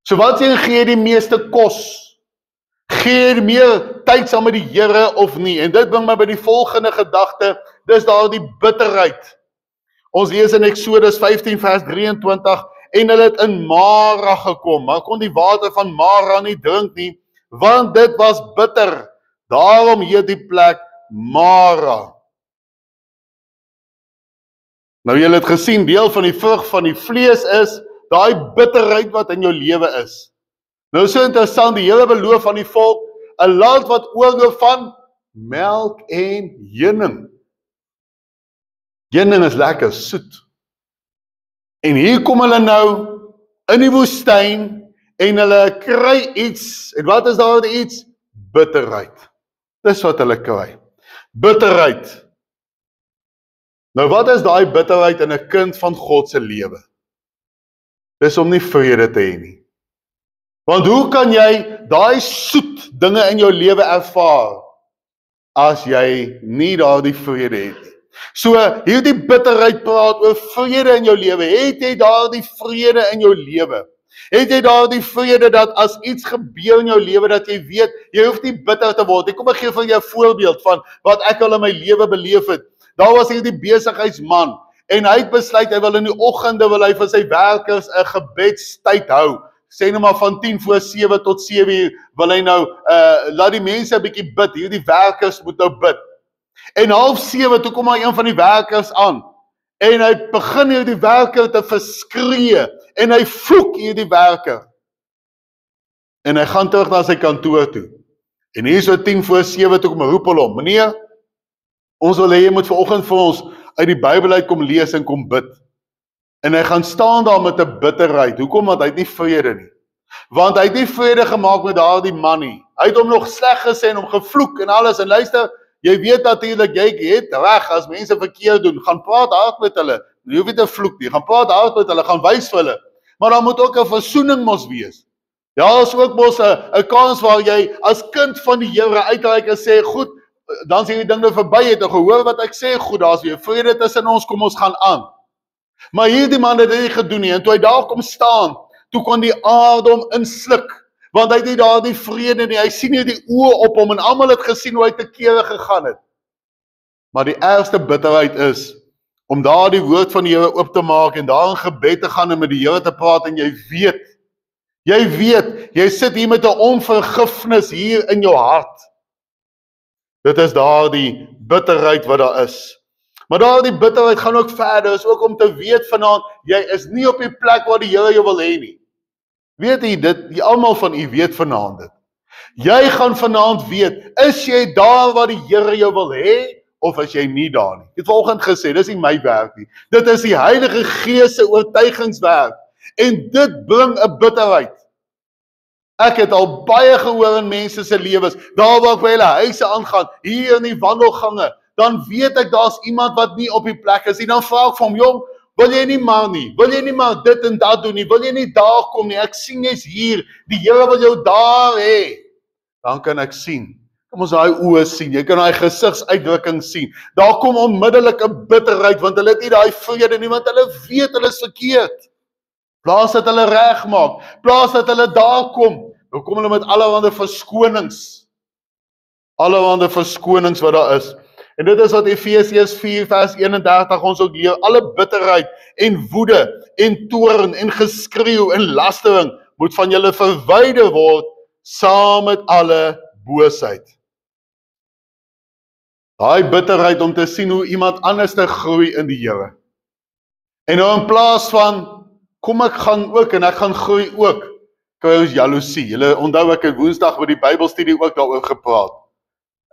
So wat jy gee die meeste kos? Gee jy meer tyd saam met die Here of nie? En dit bring my by die volgende gedagte, dis daar die bitterheid. Ons lees in Exodus 15 vers 23, en hulle het in Mara gekom, maar kon die water van Mara nie drink nie, want dit was bitter. Daarom heet die plek Mara. Nou jy het gesien, deel van die vrug van die vlees is, daai bitterheid wat in jou lewe is. Nou so interessant, die Here beloof aan die volk, 'n land wat oorloop van melk en heuning. Heuning is lekker soet. En hier kom hulle nou in die woestyn en hulle kry iets. En wat is daar iets? Bitterheid. Dis wat hulle kry. Bitterheid. Nou wat is daai bitterheid in 'n kind van God se lewe? Dis om nie vrede te hê nie. Want hoe kan jy daai soet dinge in jou lewe ervaar as jy nie daardie vrede het nie? So hierdie bitterheid praat oor vrede in jou lewe. Het jy daardie vrede in jou lewe? Het jy daardie vrede dat as iets gebeur in jou lewe dat jy weet, jy hoef nie bitter te word. Kom ek gee vir jou 'n voorbeeld van wat ek al in my lewe beleef het. Daar was hierdie besigheidsman en hy het besluit hy wil in die oggende wil hy vir sy werkers 'n gebedstyd hou. Sê nou maar van 10 voor 7 tot 7 uur wil hy nou laat die mense 'n bietjie bid. Hierdie werkers moet nou bid. En 6:30 toe kom maar een van die werkers aan. En hy begin hierdie werker te verskree en hy vloek hierdie werker. En hy gaan terug na sy kantoor toe. En hier so 10 voor 7 toe kom roep hulle hom: "Meneer, ons wil hê jy moet vanoggend vir ons uit die Bybel uit kom lees en kom bid." En hy gaan staan daar met 'n bitterheid. Hoekom? Want hy het nie vrede nie. Want hy het nie vrede gemaak met daardie man nie. Hy het hom nog sleg gesê en hom gevloek en alles. En luister, jy weet natuurlik, jy het reg as mense verkeerd doen. Gaan praat hard met hulle. Jy hoef nie te vloek nie. Gaan praat hard met hulle, gaan wys vir hulle. Maar daar moet ook 'n versoening mos wees. Ja, is ook mos 'n kans waar jy as kind van die Here uitreik en sê, "Goed, dan sien jy ding nou verby het. Ek gehoor wat ek sê, goed, daar's weer vrede tussen ons, kom ons gaan aan." Maar hierdie man het dit nie gedoen nie. En toe hy daar kom staan, toe kon die aarde hom insluk. Want hy het nie daardie vrede nie. Hy sien nie die oë op hom en almal het gesien hoe hy te kere gegaan het. Maar die ergste bitterheid is om daardie woord van die Here oop te maak en daar in gebed te gaan en met die Here te praat en jy weet, jy sit hier met 'n onvergifnis hier in jou hart. Dit is daardie bitterheid wat daar is. Maar daardie bitterheid gaan ook verder, is ook om te weet vanaand, jy is nie op die plek waar die Here jou wil hê nie. Weet jy dit, die almal van u weet vanaand dit. Jy gaan vanaand weet, is jy daar waar die Here jou wil hê, of is jy nie daar nie? Ek het vanoggend gesê, dis nie my werk nie. Dit is die Heilige Gees se oortuigingswerk. En dit bring 'n bitterheid. Ek het al baie gehoor in mense se lewens, daar waar ek by hulle huise aangaan, hier in die wandelgange, dan weet ek daar's iemand wat nie op die plek is nie. Dan vra ek vir hom, "Jong, wil jy nie maar dit en dat doen nie, wil jy nie daar kom nie, ek sien jy's hier, die Here wil jou daar hê." Dan kan ek sien, kom ons daai oë sien, jy kan daai gesigsuitdrukking sien, daar kom onmiddellik 'n bitterheid, want hulle het nie daai vrede nie, want hulle weet hulle is verkeerd. Plaas dat hulle reg maak, plaas dat hulle daar kom, dan kom hulle met allerhande verskonings wat daar is. En dit is wat Efesiërs 4 vers 31 ons ook leer, alle bitterheid en woede en toorn en geskreeu en lastering moet van julle verwyder word, saam met alle boosheid. Daai bitterheid om te sien hoe iemand anders te groei in die Here. En nou in plaas van, kom ek gaan ook en ek gaan groei ook, kry ons jaloesie. Julle onthou ek het Woensdag by die Bybelstudie ook daaroor gepraat.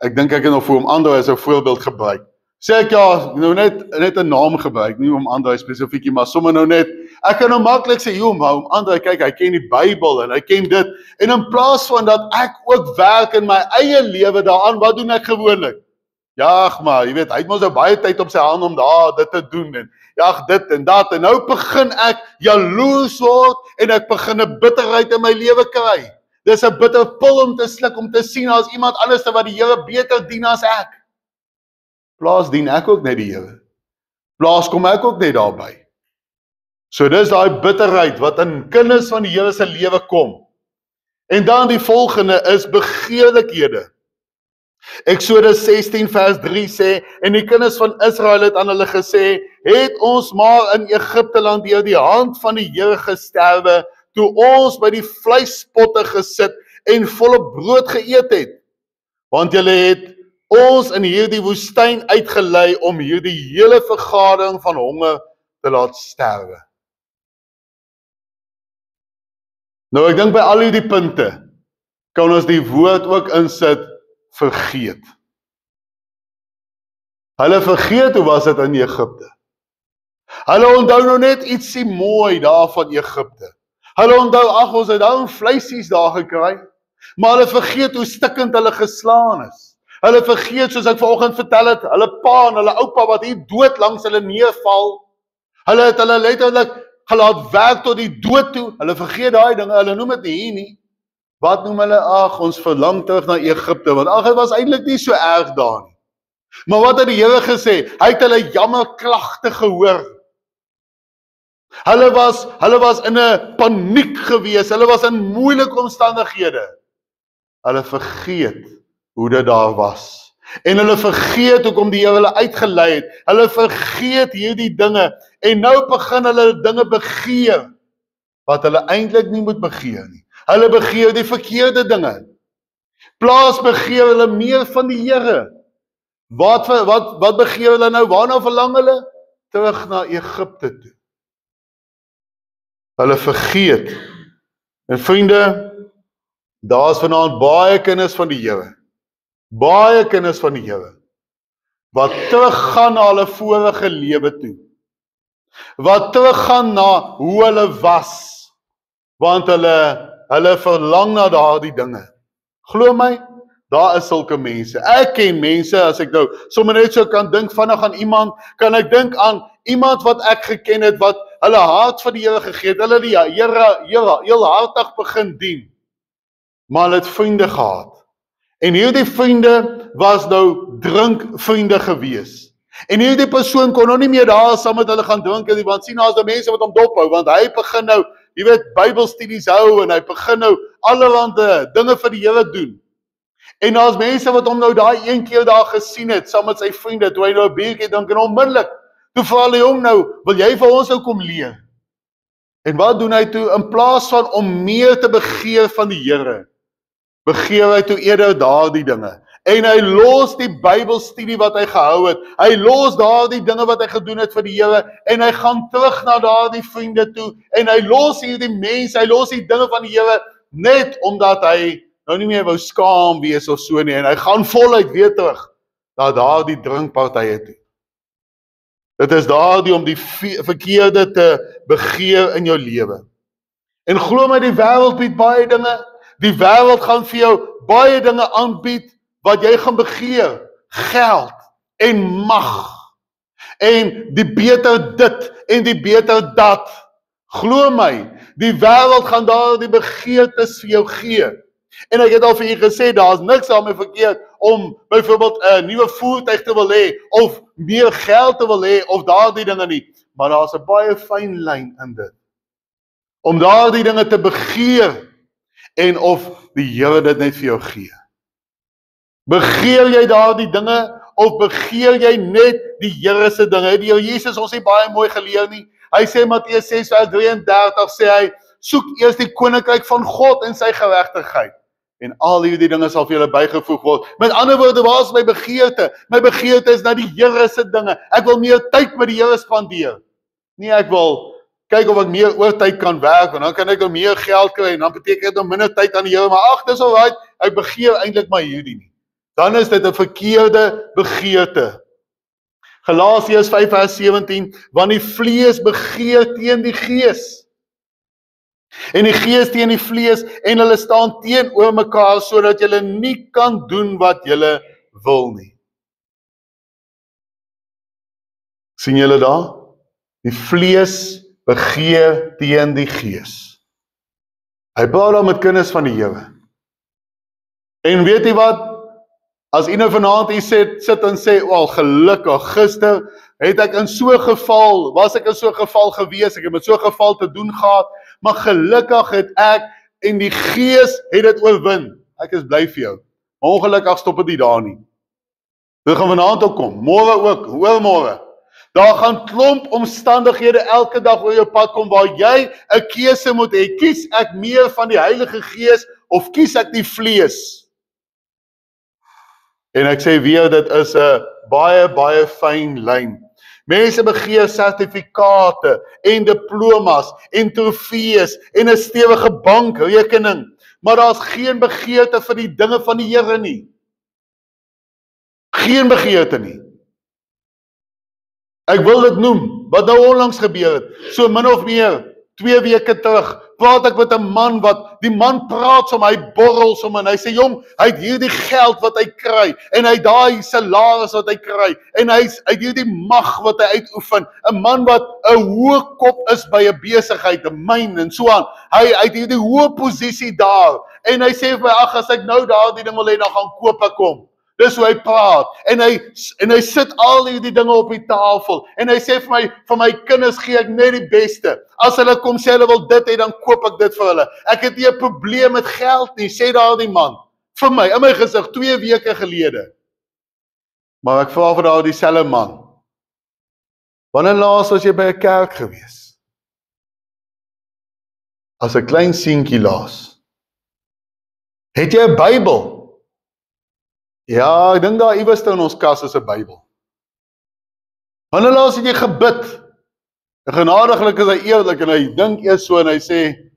Ek dink ek het nog vir hom André as 'n voorbeeld gebruik. Sê ek ja, nou net 'n naam gebruik, nie om André spesifiekie, maar sommer nou net, ek kan nou maklik sê, joh, maar om André, kyk, hy ken die Bybel en hy ken dit, en in plaas van dat ek ook werk in my eie lewe daaraan, wat doen ek gewoonlik? Ja, maar, jy weet, hy het mos nou baie tyd op sy hand om daar dit te doen, en ja, dit en dat, en nou begin ek jaloers word, en ek begin 'n bitterheid in my lewe kry. Dis 'n bitter pil om te sluk, om te sien as iemand anders wat die Here beter dien as ek. Plaas dien ek ook net die Here. Plaas kom ek ook net daarby. So dis daai bitterheid wat in kinders van die Here se lewe kom. En dan die volgende is begeerlikhede. Eksodus 16 vers 3 sê, en die kinders van Israel het aan hulle gesê, het ons maar in Egipte land deur die hand van die Here gesterwe, toe ons by die vleispotte gesit en volop brood geëet het. Want julle het ons in hierdie woestyn uitgelei om hierdie hele vergadering van honger te laat sterwe. Nou ek dink by al hierdie punte kan ons die woord ook insit vergeet. Hulle vergeet hoe was dit in Egipte. Hulle onthou nou net ietsie mooi daar van Egipte. Hulle onthou, ag ons het daar vleisies daar gekry, maar hulle vergeet hoe stikkend hulle geslaan is. Hulle vergeet, soos ek vanoggend vertel het, hulle pa en hulle oupa wat hier dood langs hulle neerval. Hulle het hulle letterlik gelaat werk tot die dood toe. Hulle vergeet daai dinge, hulle noem dit hier nie. Wat noem hulle? Ag, ons verlang terug na Egipte, want ag, dit was eintlik nie so erg daar nie. Maar wat het die Here gesê? Hy het hulle jammerklagte gehoor. Hulle was in 'n paniek gewees, hulle was in moeilike omstandighede. Hulle vergeet hoe dit daar was. En hulle vergeet hoekom die Here hulle uitgelei het. Hulle vergeet hierdie dinge. En nou begin hulle dinge begeer, wat hulle eintlik nie moet begeer nie. Hulle begeer die verkeerde dinge. Plaas begeer hulle meer van die Here. Wat begeer hulle nou? Waarna verlang hulle? Terug na Egipte toe. Hulle vergeet. En vriende, daar is vanaand baie kinders van die Here. Baie kinders van die Here. Wat teruggaan na hulle vorige lewe toe. Wat teruggaan na hoe hulle was. Want hulle verlang na daardie dinge. Glo my, daar is sulke mense. Ek ken mense, as ek nou sommer net so kan dink vinnig aan iemand, kan ek dink aan iemand wat ek geken het, wat hulle hart vir die Here gegee het, hulle die Here heel hartig begin dien. Maar hulle het vriende gehad. En hierdie vriende was nou drinkvriende gewees. En hierdie persoon kon nou nie meer daar saam met hulle gaan drink, want sien, daar is nou mense wat hom dophou, want hy begin nou, jy weet, Bybelstudies hou, en hy begin nou allerhande dinge vir die Here doen. En daar is mense wat hom nou daai een keer daar gesien het, saam met sy vriende, toe hy nou 'n biertjie drink, en onmiddellik, toe vra hy hom nou, wil jy vir ons nou kom leer? En wat doen hy toe? In plaas van om meer te begeer van die Here, begeer hy toe eerder daardie dinge. En hy los die Bybelstudie wat hy gehou het. Hy los daardie dinge wat hy gedoen het vir die Here, en hy gaan terug na daardie vriende toe, en hy los hierdie mense, hy los die dinge van die Here, net omdat hy nou nie meer wou skaam wees of so nie, en hy gaan voluit weer terug na daardie drinkpartye toe. Dit is daardie om die verkeerde te begeer in jou lewe. En glo my, die wêreld bied baie dinge. Die wêreld gaan vir jou baie dinge aanbied wat jy gaan begeer. Geld en mag. En die beter dit en die beter dat. Glo my, die wêreld gaan daar die begeertes vir jou gee. En ek het al vir julle gesê, daar is niks daarmee verkeerd om byvoorbeeld 'n nuwe voertuig te wil hê, of meer geld te wil hê, of daardie dinge nie. Maar daar is 'n baie fyn lyn in dit. Om daardie dinge te begeer, en of die Here dit net vir jou gee. Begeer jy daardie dinge, of begeer jy net die Here se dinge? Die Here Jesus ons het baie mooi geleer nie. Hy sê Matteus 6 vers 33 sê hy, soek eers die koninkryk van God en sy geregtigheid, en al hierdie dinge sal vir julle bygevoeg word. Met ander woorde, waar is my begeerte? My begeerte is na die Here se dinge. Ek wil meer tyd met die Here spandeer. Nee, ek wil kyk of ek meer oortyd kan werk, en dan kan ek nou meer geld kry, en dan beteken dit nou minder tyd aan die Here, maar ag, dis alright, ek begeer eintlik maar hierdie nie. Dan is dit 'n verkeerde begeerte. Galasiërs 5 vers 17, want die vlees begeer teen die gees, en die gees teen die vlees, en hulle staan teenoor mekaar, sodat julle nie kan doen wat julle wil nie. Sien julle daar? Die vlees begeer teen die gees. Hy praat dan met kinders van die Here. En weet jy wat? As iemand vanaand hier sit en sê, wel gelukkig, gister het ek in so 'n geval, was ek in so 'n geval gewees, ek het met so 'n geval te doen gehad, maar gelukkig het ek en die gees het dit oorwin. Ek is bly vir jou. Ongelukkig stop dit nie daar nie. Dit gaan vanaand ook kom, môre ook, oormôre. Daar gaan klomp omstandighede elke dag oor jou pad kom waar jy 'n keuse moet hê. Kies ek meer van die Heilige Gees of kies ek die vlees? En ek sê weer, dit is 'n baie fyn lyn. Mense begeer sertifikate en diplomas en trofees en 'n stewige bankrekening, maar daar's geen begeerte vir die dinge van die Here nie. Geen begeerte nie. Ek wil dit noem, wat nou onlangs gebeur het, so min of meer 2 weke terug, praat ek met 'n man wat, die man praat som, hy borrel som en hy sê, jong, hy het hierdie geld wat hy kry, en hy het daai salaris wat hy kry, en hy het hierdie mag wat hy uitoefen, 'n man wat 'n hoë kop is by 'n besigheid, 'n myn en so aan, hy het hierdie hoë posisie daar, en hy sê vir my, ag, as ek nou daardie ding wil hê, dan gaan koop ek hom. Dis hoe hy praat, en hy sit al die dinge op die tafel, en hy sê vir my kinders gee ek net die beste, as hulle kom sê hulle wil dit hê, dan koop ek dit vir hulle, ek het nie 'n probleem met geld nie, sê daardie man, vir my, in my gesig, 2 weke gelede, maar ek vra vir daardie selfe man, wanneer laas was jy by 'n kerk gewees? As 'n klein seentjie laas, het jy 'n Bybel? Ja, ek dink daar iewers in ons kas is 'n Bybel. Wanneer laas het jy gebid? En genadiglik is hy eerlik en hy dink eers so en hy sê,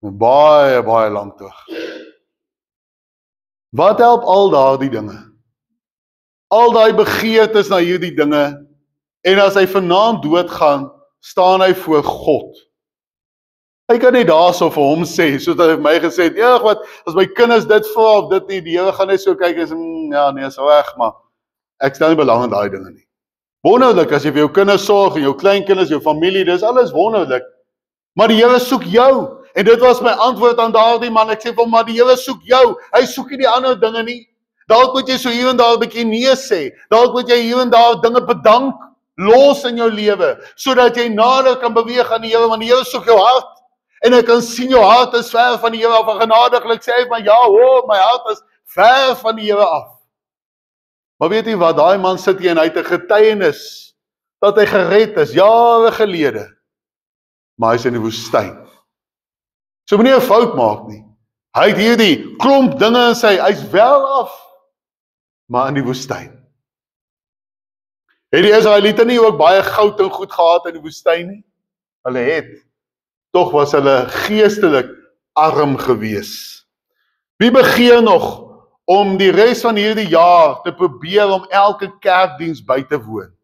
baie lank terug. Wat help al daardie dinge? Al daai begeertes na hierdie dinge, en as hy vanaand doodgaan, staan hy voor God. Hy kan nie daarso vir hom sê, soos hy vir my gesê het, ja, wat, as my kinders dit vra of dit nie, die Here gaan net so kyk en sê, ja, nee, is reg, maar ek stel nie belang in daai dinge nie. Wonderlik, as jy vir jou kinders sorg, en jou kleinkinders, jou familie, dis alles wonderlik, maar die Here soek jou, en dit was my antwoord aan daardie man, ek sê vir hom, maar die Here soek jou, hy soek nie die ander dinge nie, dalk moet jy so hier en daar 'n bietjie nee sê, dalk moet jy hier en daar dinge bedank, los in jou lewe, sodat jy nader kan beweeg aan die Here, want die Here soek jou hart, en ek kan sien jou hart is ver van die Here af, en genadiglik sê hy, maar ja, hoor, my hart is ver van die Here af. Maar weet jy wat, daai man sit hier en hy het 'n getuienis, dat hy gered is, jare gelede, maar hy is in die woestyn. So moenie 'n fout maak nie. Hy het hierdie klomp dinge in hy's wel af, maar in die woestyn. Het die Israeliete nie ook baie goud en goed gehad in die woestyn nie? Hulle het. Tog was hulle geestelik arm gewees. Wie begeer nog om die res van hierdie jaar te probeer om elke kerkdiens by te woon?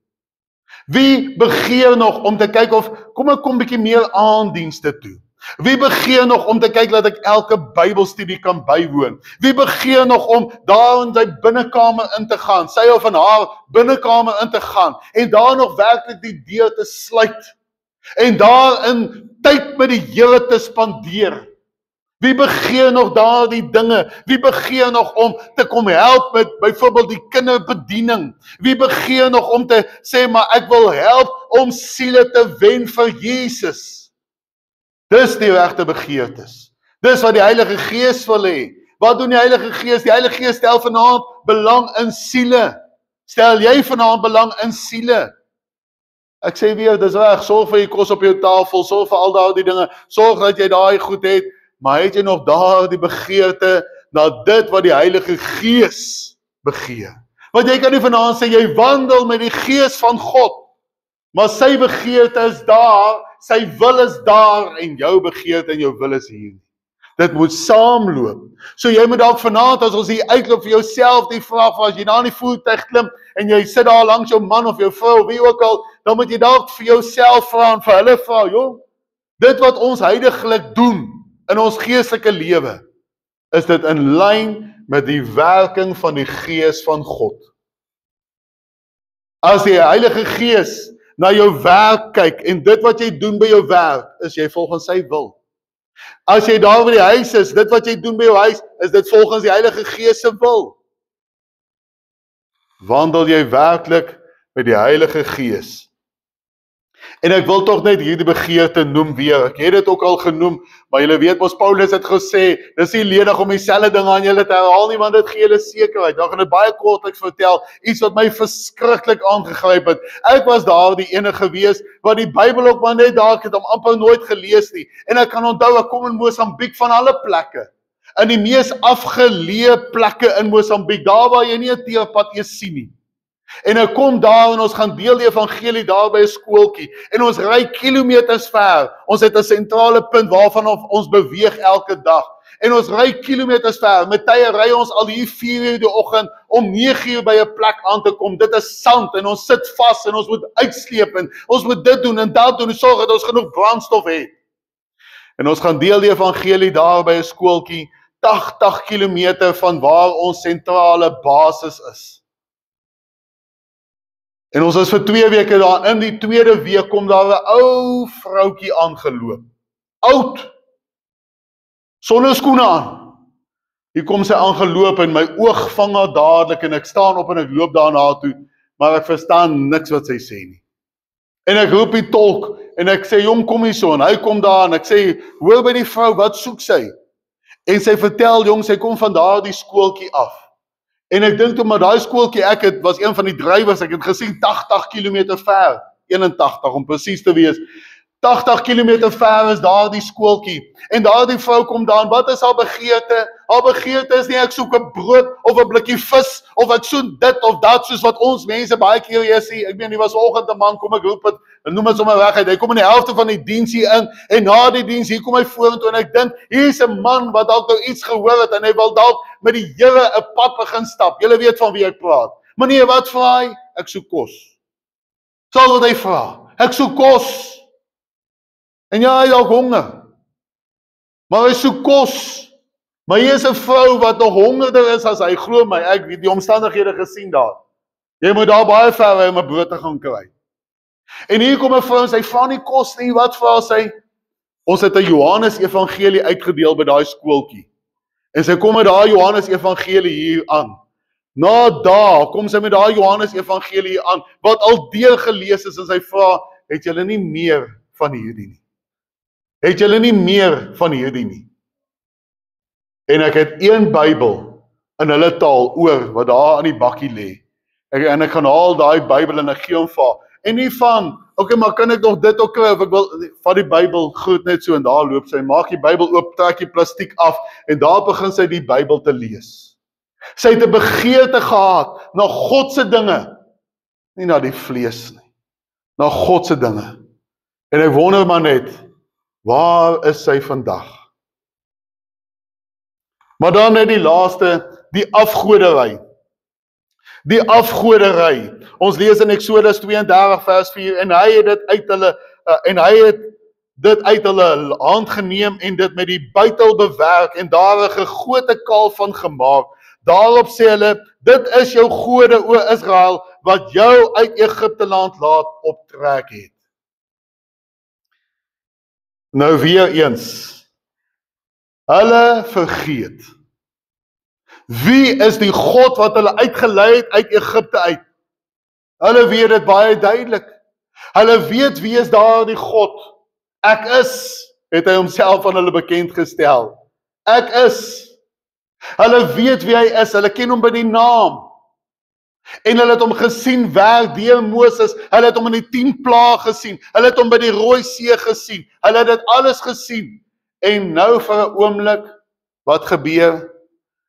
Wie begeer nog om te kyk of, kom ek kom bietjie meer aanddienste toe? Wie begeer nog om te kyk dat ek elke Bybelstudie kan bywoon? Wie begeer nog om daar in sy binnekamer in te gaan, sy of in haar binnekamer in te gaan, en daar nog werklik die deur te sluit, en daarin tyd met die Here te spandeer? Wie begeer nog daardie dinge? Wie begeer nog om te kom help met byvoorbeeld die kinderbediening? Wie begeer nog om te sê, maar ek wil help om siele te wen vir Jesus? Dis die regte begeertes. Dis wat die Heilige Gees wil hê. Wat doen die Heilige Gees? Die Heilige Gees stel vanaand belang in siele. Stel jy vanaand belang in siele? Ek sê weer, dis reg, sorg vir jou kos op jou tafel, sorg vir al daardie dinge, sorg dat jy daai goed het, maar het jy nog daardie begeerte na dit wat die Heilige Gees begeer? Want jy kan nie vanaand sê, jy wandel met die Gees van God, maar sy begeerte is daar, sy wil is daar, en jou begeerte en jou wil is hier. Dit moet saamloop. So jy moet dalk vanaand, as ons hier uitloop vir jouself, die vraag van, as jy daar in die voertuig klim, en jy sit daar langs jou man of jou vrou, wie ook al, dan moet jy dalk vir jouself vra, en vir hulle vra, joh, dit wat ons heiliglik doen, in ons geestelike lewe, is dit in lyn met die werking van die Gees van God. As die Heilige Gees na jou werk kyk en dit wat jy doen by jou werk, is jy volgens sy wil. As jy daar by die huis is, dit wat jy doen by jou huis, is dit volgens die Heilige Gees se wil. Wandel jy werklik met die Heilige Gees? En ek wil tog net hierdie begeerte noem weer. Ek het dit ook al genoem, maar julle weet mos Paulus het gesê, dis nie ledig om dieselfde ding aan julle te herhaal nie, want dit gee julle sekerheid. Dan gaan dit baie kortliks vertel, iets wat my verskriklik aangegryp het. Ek was daar die enige gewees, wat die Bybel ook maar net daar, ek het hom amper nooit gelees nie. En ek kan onthou, ek kom in Mosambiek van alle plekke. In die mees afgeleë plekke in Mosambiek, daar waar jy nie 'n teerpad eens sien nie. En ek kom daar en ons gaan deel die evangelie daar by 'n skooltjie. En ons ry kilometers ver. Ons het 'n sentrale punt waarvan ons beweeg elke dag. En ons ry kilometers ver. Met tye ry ons al hier 4 uur die oggend om 9 uur by 'n plek aan te kom. Dit is sand en ons sit vas en ons moet uitsleep en ons moet dit doen en dat doen en sorg dat ons genoeg brandstof het. En ons gaan deel die evangelie daar by 'n skooltjie 80 kilometer van waar ons sentrale basis is. En ons is vir 2 weke daar, in die tweede week kom daar 'n ou vroutjie aangeloop. Oud. Sonder skoene aan. Hier kom sy aangeloop en my oog vang haar dadelik en ek staan op en ek loop daarna toe, maar ek verstaan niks wat sy sê nie. En ek roep die tolk en ek sê, "Jong, kom hier so." En hy kom daar en ek sê, "Hoor by die vrou, wat soek sy?" En sy vertel, jong, sy kom van daardie skooltjie af. En ek dink toe maar daai skooltjie, was een van die drywers, ek het gesien 80 kilometer ver, 81 om presies te wees. 80 kilometer ver is daardie skooltjie. En daardie vrou kom daar, en wat is haar begeerte? Haar begeerte is nie ek soek 'n brood of 'n blikkie vis of ek soek dit of dat soos wat ons mense baie keer jy sê. Ek meen, die was vanoggend 'n man kom ek roep dit, en noem dit sommer weg uit. Hy kom in die helfte van die diens hier in en na die diens hier kom hy vorentoe en ek dink hier is 'n man wat dalk nou iets gehoor het en hy wil dalk met die Here 'n pad begin stap. Julle weet van wie ek praat. Meneer, wat vra hy? Ek soek kos. Sal wat hy vra? Ek soek kos. En ja, hy het ook honger. Maar hy soek kos. Maar hier is 'n vrou wat nog hongerder is as hy, glo my. Ek het die omstandighede gesien daar. Jy moet daar baie ver ry om 'n brood te gaan kry. En hier kom 'n vrou en sy vra nie kos nie. Wat vra sy? Ons het 'n Johannes Evangelie uitgedeel by daai skooltjie. En sy kom met daai Johannes Evangelie hier aan. Na dae kom sy met daai Johannes Evangelie hier aan, wat al deur gelees is en sy vra, "Het julle nie meer van hierdie nie? Het julle nie meer van hierdie nie?" En ek het een Bybel in hulle taal oor wat daar aan die bakkie lê. En ek gaan haal daai Bybel en ek gee hom vir haar. En nie van, okay, maar kan ek nog dit ook kry of ek wil van die Bybel groet net so en daar loop sy, maak die Bybel oop, trek die plastiek af en daar begin sy die Bybel te lees. Sy het 'n begeerte gehad na God se dinge, nie na die vlees nie, na God se dinge. En ek wonder maar net, waar is sy vandag? Maar dan net die laaste, die afgodery. Die afgodery. Ons lees in Eksodus 32 vers 4 en hy het dit uit hulle hand geneem en dit met die buitel bewerk en daar 'n gegote kalf van gemaak. Daarop sê hulle, dit is jou gode, o Israel, wat jou uit Egipte land laat optrek het. Nou weer eens, hulle vergeet. Wie is die God wat hulle uitgelei het uit Egipte uit? Hulle weet dit baie duidelik. Hulle weet wie is daardie God. Ek is, het hy homself aan hulle bekend gestel. Ek is. Hulle weet wie hy is, hulle ken hom by die naam. En hulle het hom gesien werk deur Moses, hulle het hom in die 10 plaae gesien, hulle het hom by die Rooi See gesien, hulle het dit alles gesien. En nou vir 'n oomblik, wat gebeur?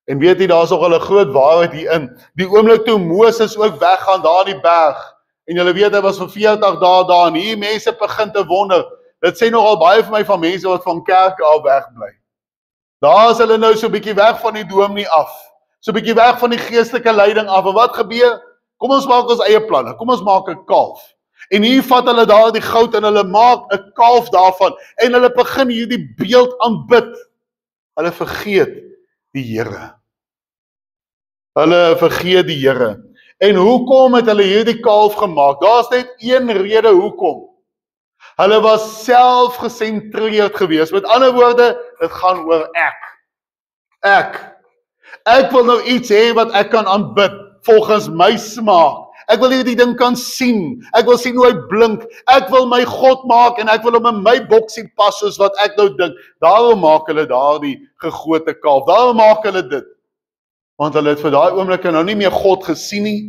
En weet jy, daar is ook al 'n groot waarheid hierin. Die oomblik toe Moses ook weggaan daar in die berg, en julle weet, hy was vir 40 dae daar, en hier mense begin te wonder, dit sê nogal baie vir my van mense wat van kerke af wegbly. Daar is hulle nou so 'n bietjie weg van die dominee af, so 'n bietjie weg van die geestelike leiding af, en wat gebeur? Kom ons maak ons eie planne, kom ons maak 'n kalf. En hier vat hulle daar die goud en hulle maak 'n kalf daarvan, en hulle begin hierdie beeld aanbid. Hulle vergeet die Here. Hulle vergeet die Here. En hoekom het hulle hierdie kalf gemaak? Daar's net een rede hoekom. Hulle was selfgesentreerd geweest. Met ander woorde, dit gaan oor Ek wil nou iets hê wat ek kan aanbid, volgens my smaak. Ek wil hierdie ding kan sien. Ek wil sien hoe hy blink. Ek wil my God maak en ek wil hom in my boksie pas soos wat ek nou dink. Daarom maak hulle daardie gegote kalf. Daarom maak hulle dit. Want hulle het vir daai oomblik nou nie meer God gesien nie.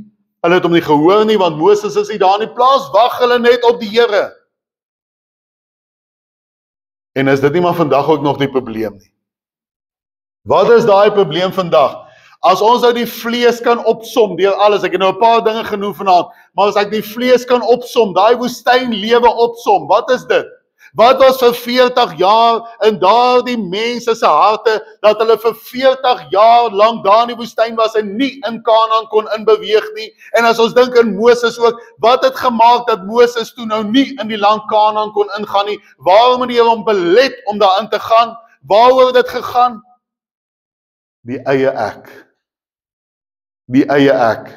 Hulle het hom nie gehoor nie, want Moses is nie daar in die plaas. Wag hulle net op die Here. En is dit nie maar vandag ook nog die probleem nie? Wat is daai probleem vandag? As ons nou die vlees kan opsom deur alles, ek het nou 'n paar dinge genoem vanaand, maar as ek die vlees kan opsom, daai woestynlewe opsom, wat is dit? Wat was vir 40 jaar in daardie mense se harte, dat hulle vir 40 jaar lank daar in die woestyn was en nie in Kanaan kon inbeweeg nie? En as ons dink in Moses ook, wat het gemaak dat Moses toe nou nie in die land Kanaan kon ingaan nie? Waarom het die Here hom belet om daarin te gaan? Waaroor het dit gegaan? Die eie ek.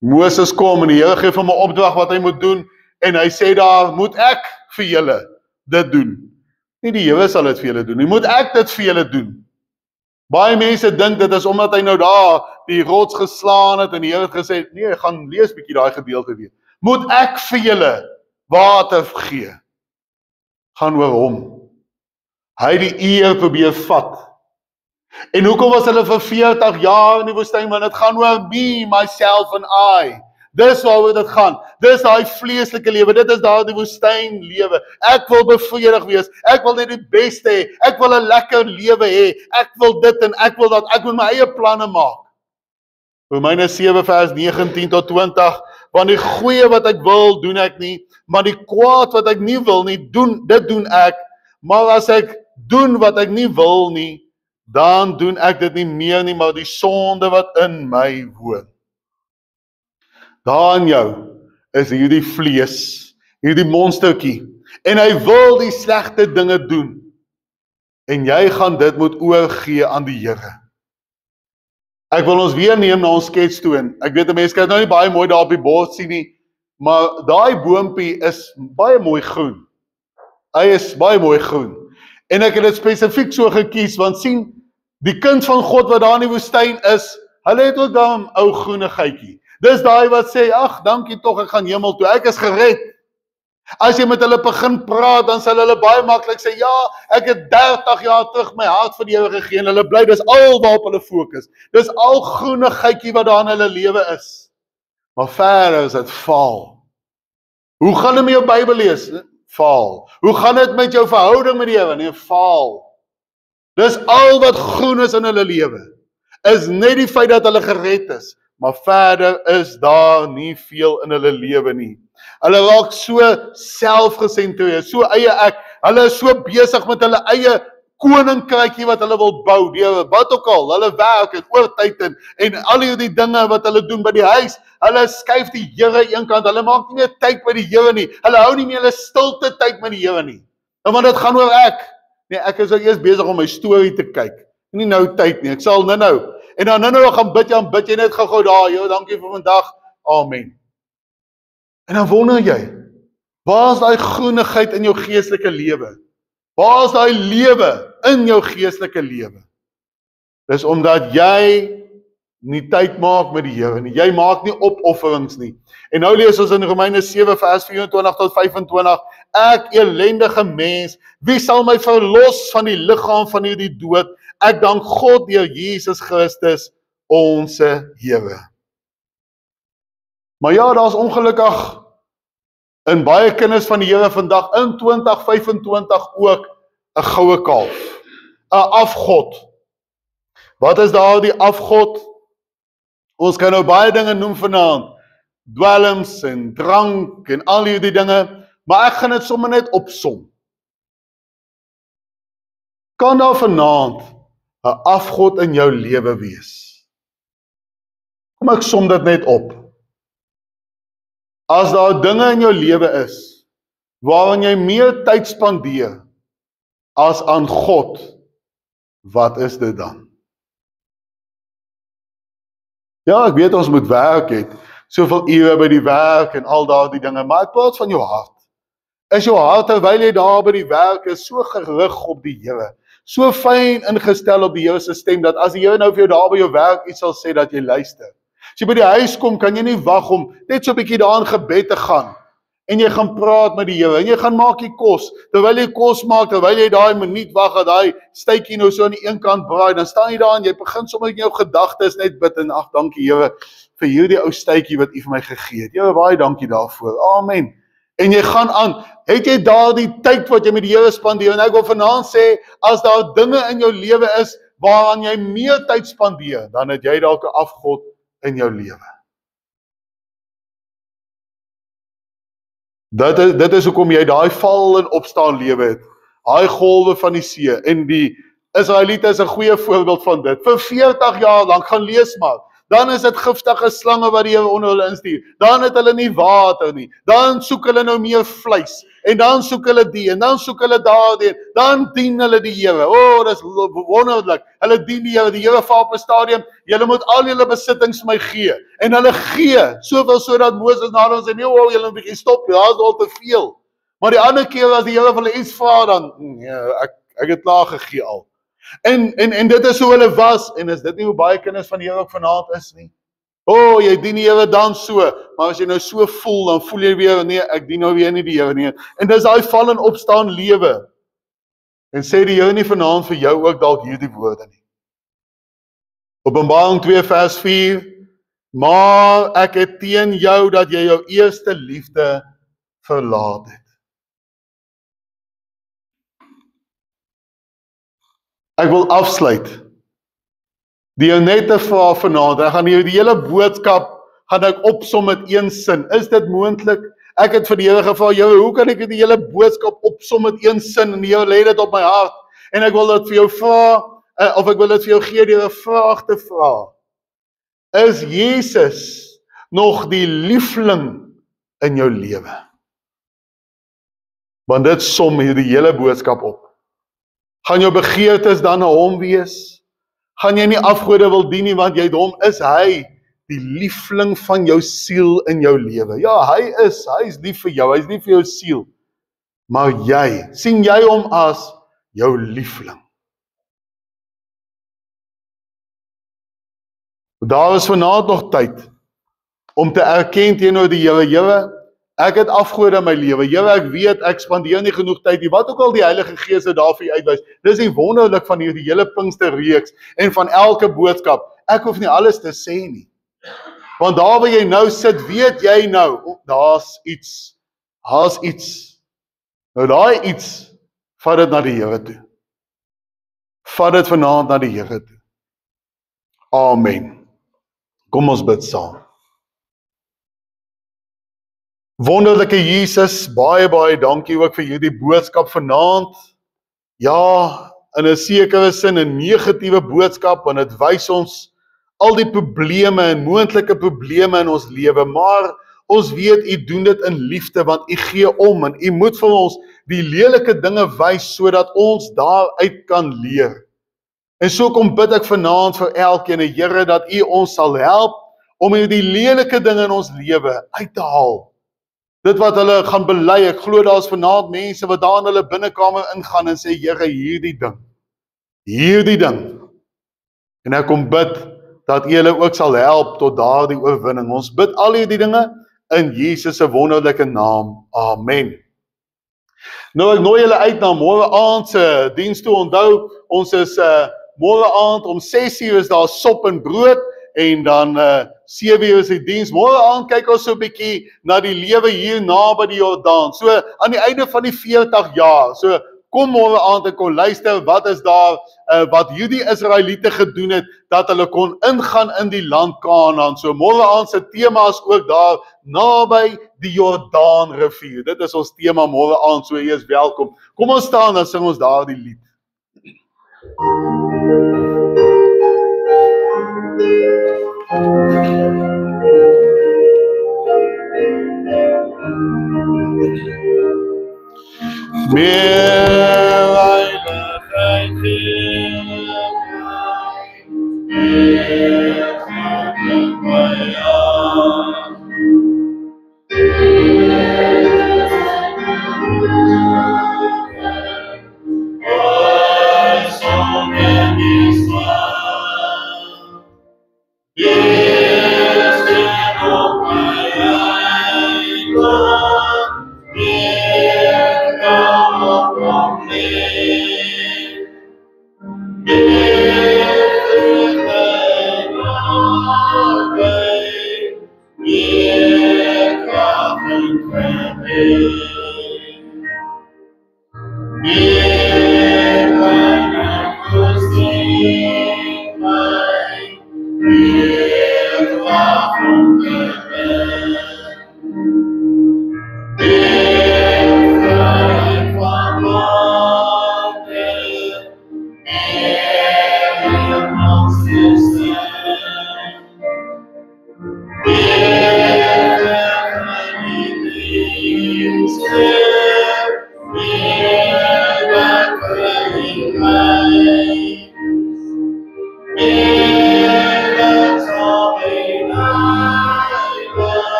Moses kom en die Here gee vir hom 'n opdrag wat hy moet doen en hy sê daar, moet ek vir julle dit doen. Nie die Here sal dit vir julle doen nie, moet ek dit vir julle doen. Baie mense dink dit is omdat hy nou daar die rots geslaan het en die Here het gesê, nee, gaan lees bietjie daai gedeelte weer. Moet ek vir julle water gee? Gaan oor hom. Hy die eer probeer vat. En hoekom was hulle vir 40 jaar in die woestyn? Want dit gaan oor me, myself and I. Dis waaroor dit gaan. Dis daai vleeslike lewe. Dit is daardie woestynlewe. Ek wil bevredig wees. Ek wil net die beste hê. Ek wil 'n lekker lewe hê. Ek wil dit en ek wil dat. Ek wil my eie planne maak. Romeine 7 vers 19 tot 20. Want die goeie wat ek wil, doen ek nie. Maar die kwaad wat ek nie wil nie, dit doen ek. Maar as ek doen wat ek nie wil nie, dan doen ek dit nie meer nie, maar die sonde wat in my woon. Daar in jou is hierdie vlees, hierdie monstertjie, en hy wil die slegte dinge doen, en jy gaan dit moet oorgee aan die Here. Ek wil ons weer neem na ons skets toe, en ek weet 'n mens kan nou nie baie mooi daar op die bord sien nie, maar daai boompie is baie mooi groen. Hy is baie mooi groen. En ek het dit spesifiek so gekies, want sien, die kind van God wat daar in die woestyn is, hulle het ook daar 'n ou groene geitjie. Dis daai wat sê, ag, dankie tog, ek gaan hemel toe, ek is gered. As jy met hulle begin praat, dan sal hulle baie maklik sê, ja, ek het 30 jaar terug my hart vir die Here gegee, en hulle bly, dis al waarop hulle fokus. Dis al groene geitjie wat daar in hulle lewe is. Maar verder is dit vaal. Hoe gaan dit met jou Bybel lees? Vaal. Hoe gaan dit met jou verhouding met die Here? Nee, vaal. Dis al wat groen is in hulle lewe. Is net die feit dat hulle gered is, maar verder is daar nie veel in hulle lewe nie. Hulle raak so selfgesentreerd, so eie ek. Hulle is so besig met hulle eie koninkrykie wat hulle wil bou, deur wat ook al, hulle werk en oortyd en al hierdie dinge wat hulle doen by die huis. Hulle skuif die Here eenkant, hulle maak nie meer tyd by die Here nie. Hulle hou nie meer hulle stilte tyd met die Here nie. En want dit gaan oor ek. Nee, ek is nou eers besig om my storie te kyk. Nie nou tyd nie, ek sal nou. En dan nou gaan bid jy net gou daar, Here, dankie vir vandag. Amen. En dan wonder jy, waar is daai groenigheid in jou geestelike lewe? Waar is daai lewe in jou geestelike lewe? Dis omdat jy nie tyd maak met die Here nie. Jy maak nie opofferings nie. En nou lees ons in Romeine 7 vers 24 tot 25, ek elendige mens, wie sal my verlos van die liggaam van hierdie dood? Ek dank God deur Jesus Christus, ons Here. Maar ja, daar's ongelukkig in baie kinders van die Here vandag in 2025 ook 'n goue kalf, 'n afgod. Wat is daardie afgod? Ons kan nou baie dinge noem vanaand, dwelms en drank en al hierdie dinge, maar ek gaan dit sommer net opsom. Kan daar vanaand 'n afgod in jou lewe wees? Kom ek som dit net op. As daar dinge in jou lewe is, waarin jy meer tyd spandeer as aan God, wat is dit dan? Ja, ek weet ons moet werk het, soveel ure by die werk en al daardie dinge, maar ek praat van jou hart. Is jou hart terwyl jy daar by die werk is so gerig op die Here, so fyn ingestel op die Here se stem, dat as die Here nou vir jou daar by jou werk iets sal sê, dat jy luister. As jy by die huis kom, kan jy nie wag om net so 'n bietjie daar in gebed te gaan, en jy gaan praat met die Here, en jy gaan maak die kos, terwyl jy kos maak, terwyl jy daai minuut wag, dat daai steekie nou so aan die een kant braai, dan staan jy daar en jy begin sommer in jou gedagtes net bid, en ag, dankie Here, vir hierdie ou steekie wat U vir my gegee het. Here, baie dankie daarvoor, amen. En jy gaan aan, het jy daardie tyd wat jy met die Here spandeer, en ek wil vanaand sê, as daar dinge in jou lewe is, waaraan jy meer tyd spandeer, dan het jy dalk 'n afgod in jou lewe. Dit is hoekom jy daai val en opstaan lewe het, daai golwe van die see, en die Israeliete is 'n goeie voorbeeld van dit, vir 40 jaar lank, gaan lees maar, dan is dit giftige slange wat die Here onder hulle instuur, dan het hulle nie water nie, dan soek hulle nou meer vleis, en dan soek hulle die, en dan soek hulle daardie, dan dien hulle die Here, dis wonderlik, hulle dien die Here val op 'n stadium, julle moet al julle besittings vir my gee, en hulle gee, soveel sodat Moses na hulle sê, nee, julle moet 'n bietjie stop, ja, is al te veel, maar die ander keer as die Here vir hulle iets vra, dan, ek het klaar gegee al. En dit is hoe hulle was, en is dit nie hoe baie kinders van die Here ook vanaand is nie? Jy dien die Here dan so, maar as jy nou so voel, dan voel jy weer, nee, ek dien nou weer nie die Here nie. En dis daai val en opstaan lewe. En sê die Here nie vanaand vir jou ook dalk hierdie woorde nie. Openbaring 2 vers 4, maar ek het teen jou dat jy jou eerste liefde verlaat het. Ek wil afsluit, die net te vra vanaand, ek gaan die hele boodskap, gaan ek opsom met een sin, is dit moontlik? Ek het vir die Here gevra, Here, hoe kan ek die hele boodskap opsom met een sin, en die Here lê dit op my hart, en ek wil dit vir jou vra, of ek wil dit vir jou gee, deur 'n vraag te vra, is Jesus nog die liefling in jou lewe? Want dit som hierdie hele boodskap op. Gaan jou begeertes dan na hom wees? Gaan jy nie afgode wil dien nie, want jy het hom, is hy die liefling van jou siel in jou lewe? Ja, hy is lief vir jou, hy is lief vir jou siel. Maar sien jy hom as jou liefling? Daar is vanaand nog tyd om te erken teenoor die Here, Here, ek het afgode in my lewe, Here, ek weet, ek spandeer nie genoeg tyd nie, wat ook al die Heilige Gees daar vir jou uitwys. Dis die wonderlik van hierdie hele Pinksterreeks en van elke boodskap. Ek hoef nie alles te sê nie. Want daar waar jy nou sit, weet jy nou, daar's iets. Nou daai iets, vat dit na die Here toe. Vat dit vanaand na die Here toe. Amen. Kom ons bid saam. Wonderlike Jesus, baie dankie ook vir hierdie boodskap vanaand. Ja, in 'n sekere sin 'n negatiewe boodskap, want dit wys ons al die probleme en moontlike probleme in ons lewe, maar ons weet U doen dit in liefde, want U gee om, en U moet vir ons die lelike dinge wys, sodat ons daaruit kan leer. En so kom bid ek vanaand vir elkeen, Here, dat U ons sal help om die lelike dinge in ons lewe uit te haal. Dit wat hulle gaan bely, ek glo daar is vanaand mense wat daar in hulle binnekamer ingaan en sê, Here, hierdie ding. En ek kom bid dat U hulle ook sal help tot daardie oorwinning. Ons bid al hierdie dinge in Jesus se wonderlike naam. Amen. Nou ek nooi julle uit na môre aand se diens toe. Onthou, ons is môre aand om 6:00 is daar sop en brood, en dan 7:00 is die diens. Môre aand kyk ons so 'n bietjie na die lewe hier naby die Jordaan. So aan die einde van die 40 jaar. So kom môre aand en kom luister, wat is daar wat hierdie Israeliete gedoen het, dat hulle kon ingaan in die land Kanaan. So môre aand se tema is ook daar naby die Jordaan rivier. Dit is ons tema môre aand, so jy is welkom. Kom ons staan, dan sing ons daardie lied. Meer heiligheid gee mij, meer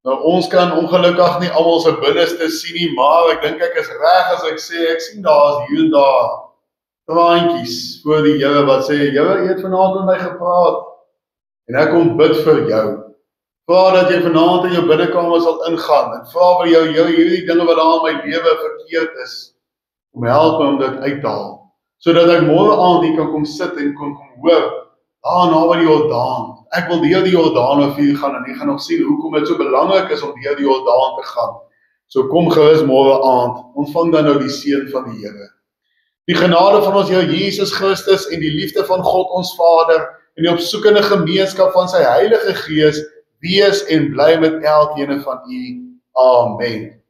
Nou ons kan ongelukkig nie almal se binneste sien nie, maar ek dink ek is reg as ek sê ek sien daar is hier en daar traantjies voor die Here wat sê Here, jy het vanaand met my gepraat en ek kom bid vir jou. Vra dat jy vanaand in jou binnekamer sal ingaan en vra vir jou hierdie dinge wat daar in my lewe verkeerd is, om help my om dit uit te haal, sodat ek môre aand hier kan kom sit en kom hoor, naby die Jordaan. Ek wil deur die Jordaan vir u gaan en jy gaan nog sien hoekom dit so belangrik is om deur die Jordaan te gaan. So kom gerus môre aand, ontvang dan nou die seën van die Here. Die genade van ons Here Jesus Christus en die liefde van God ons Vader en die opsoekende gemeenskap van sy Heilige Gees wees en bly met elkeen van u. Amen.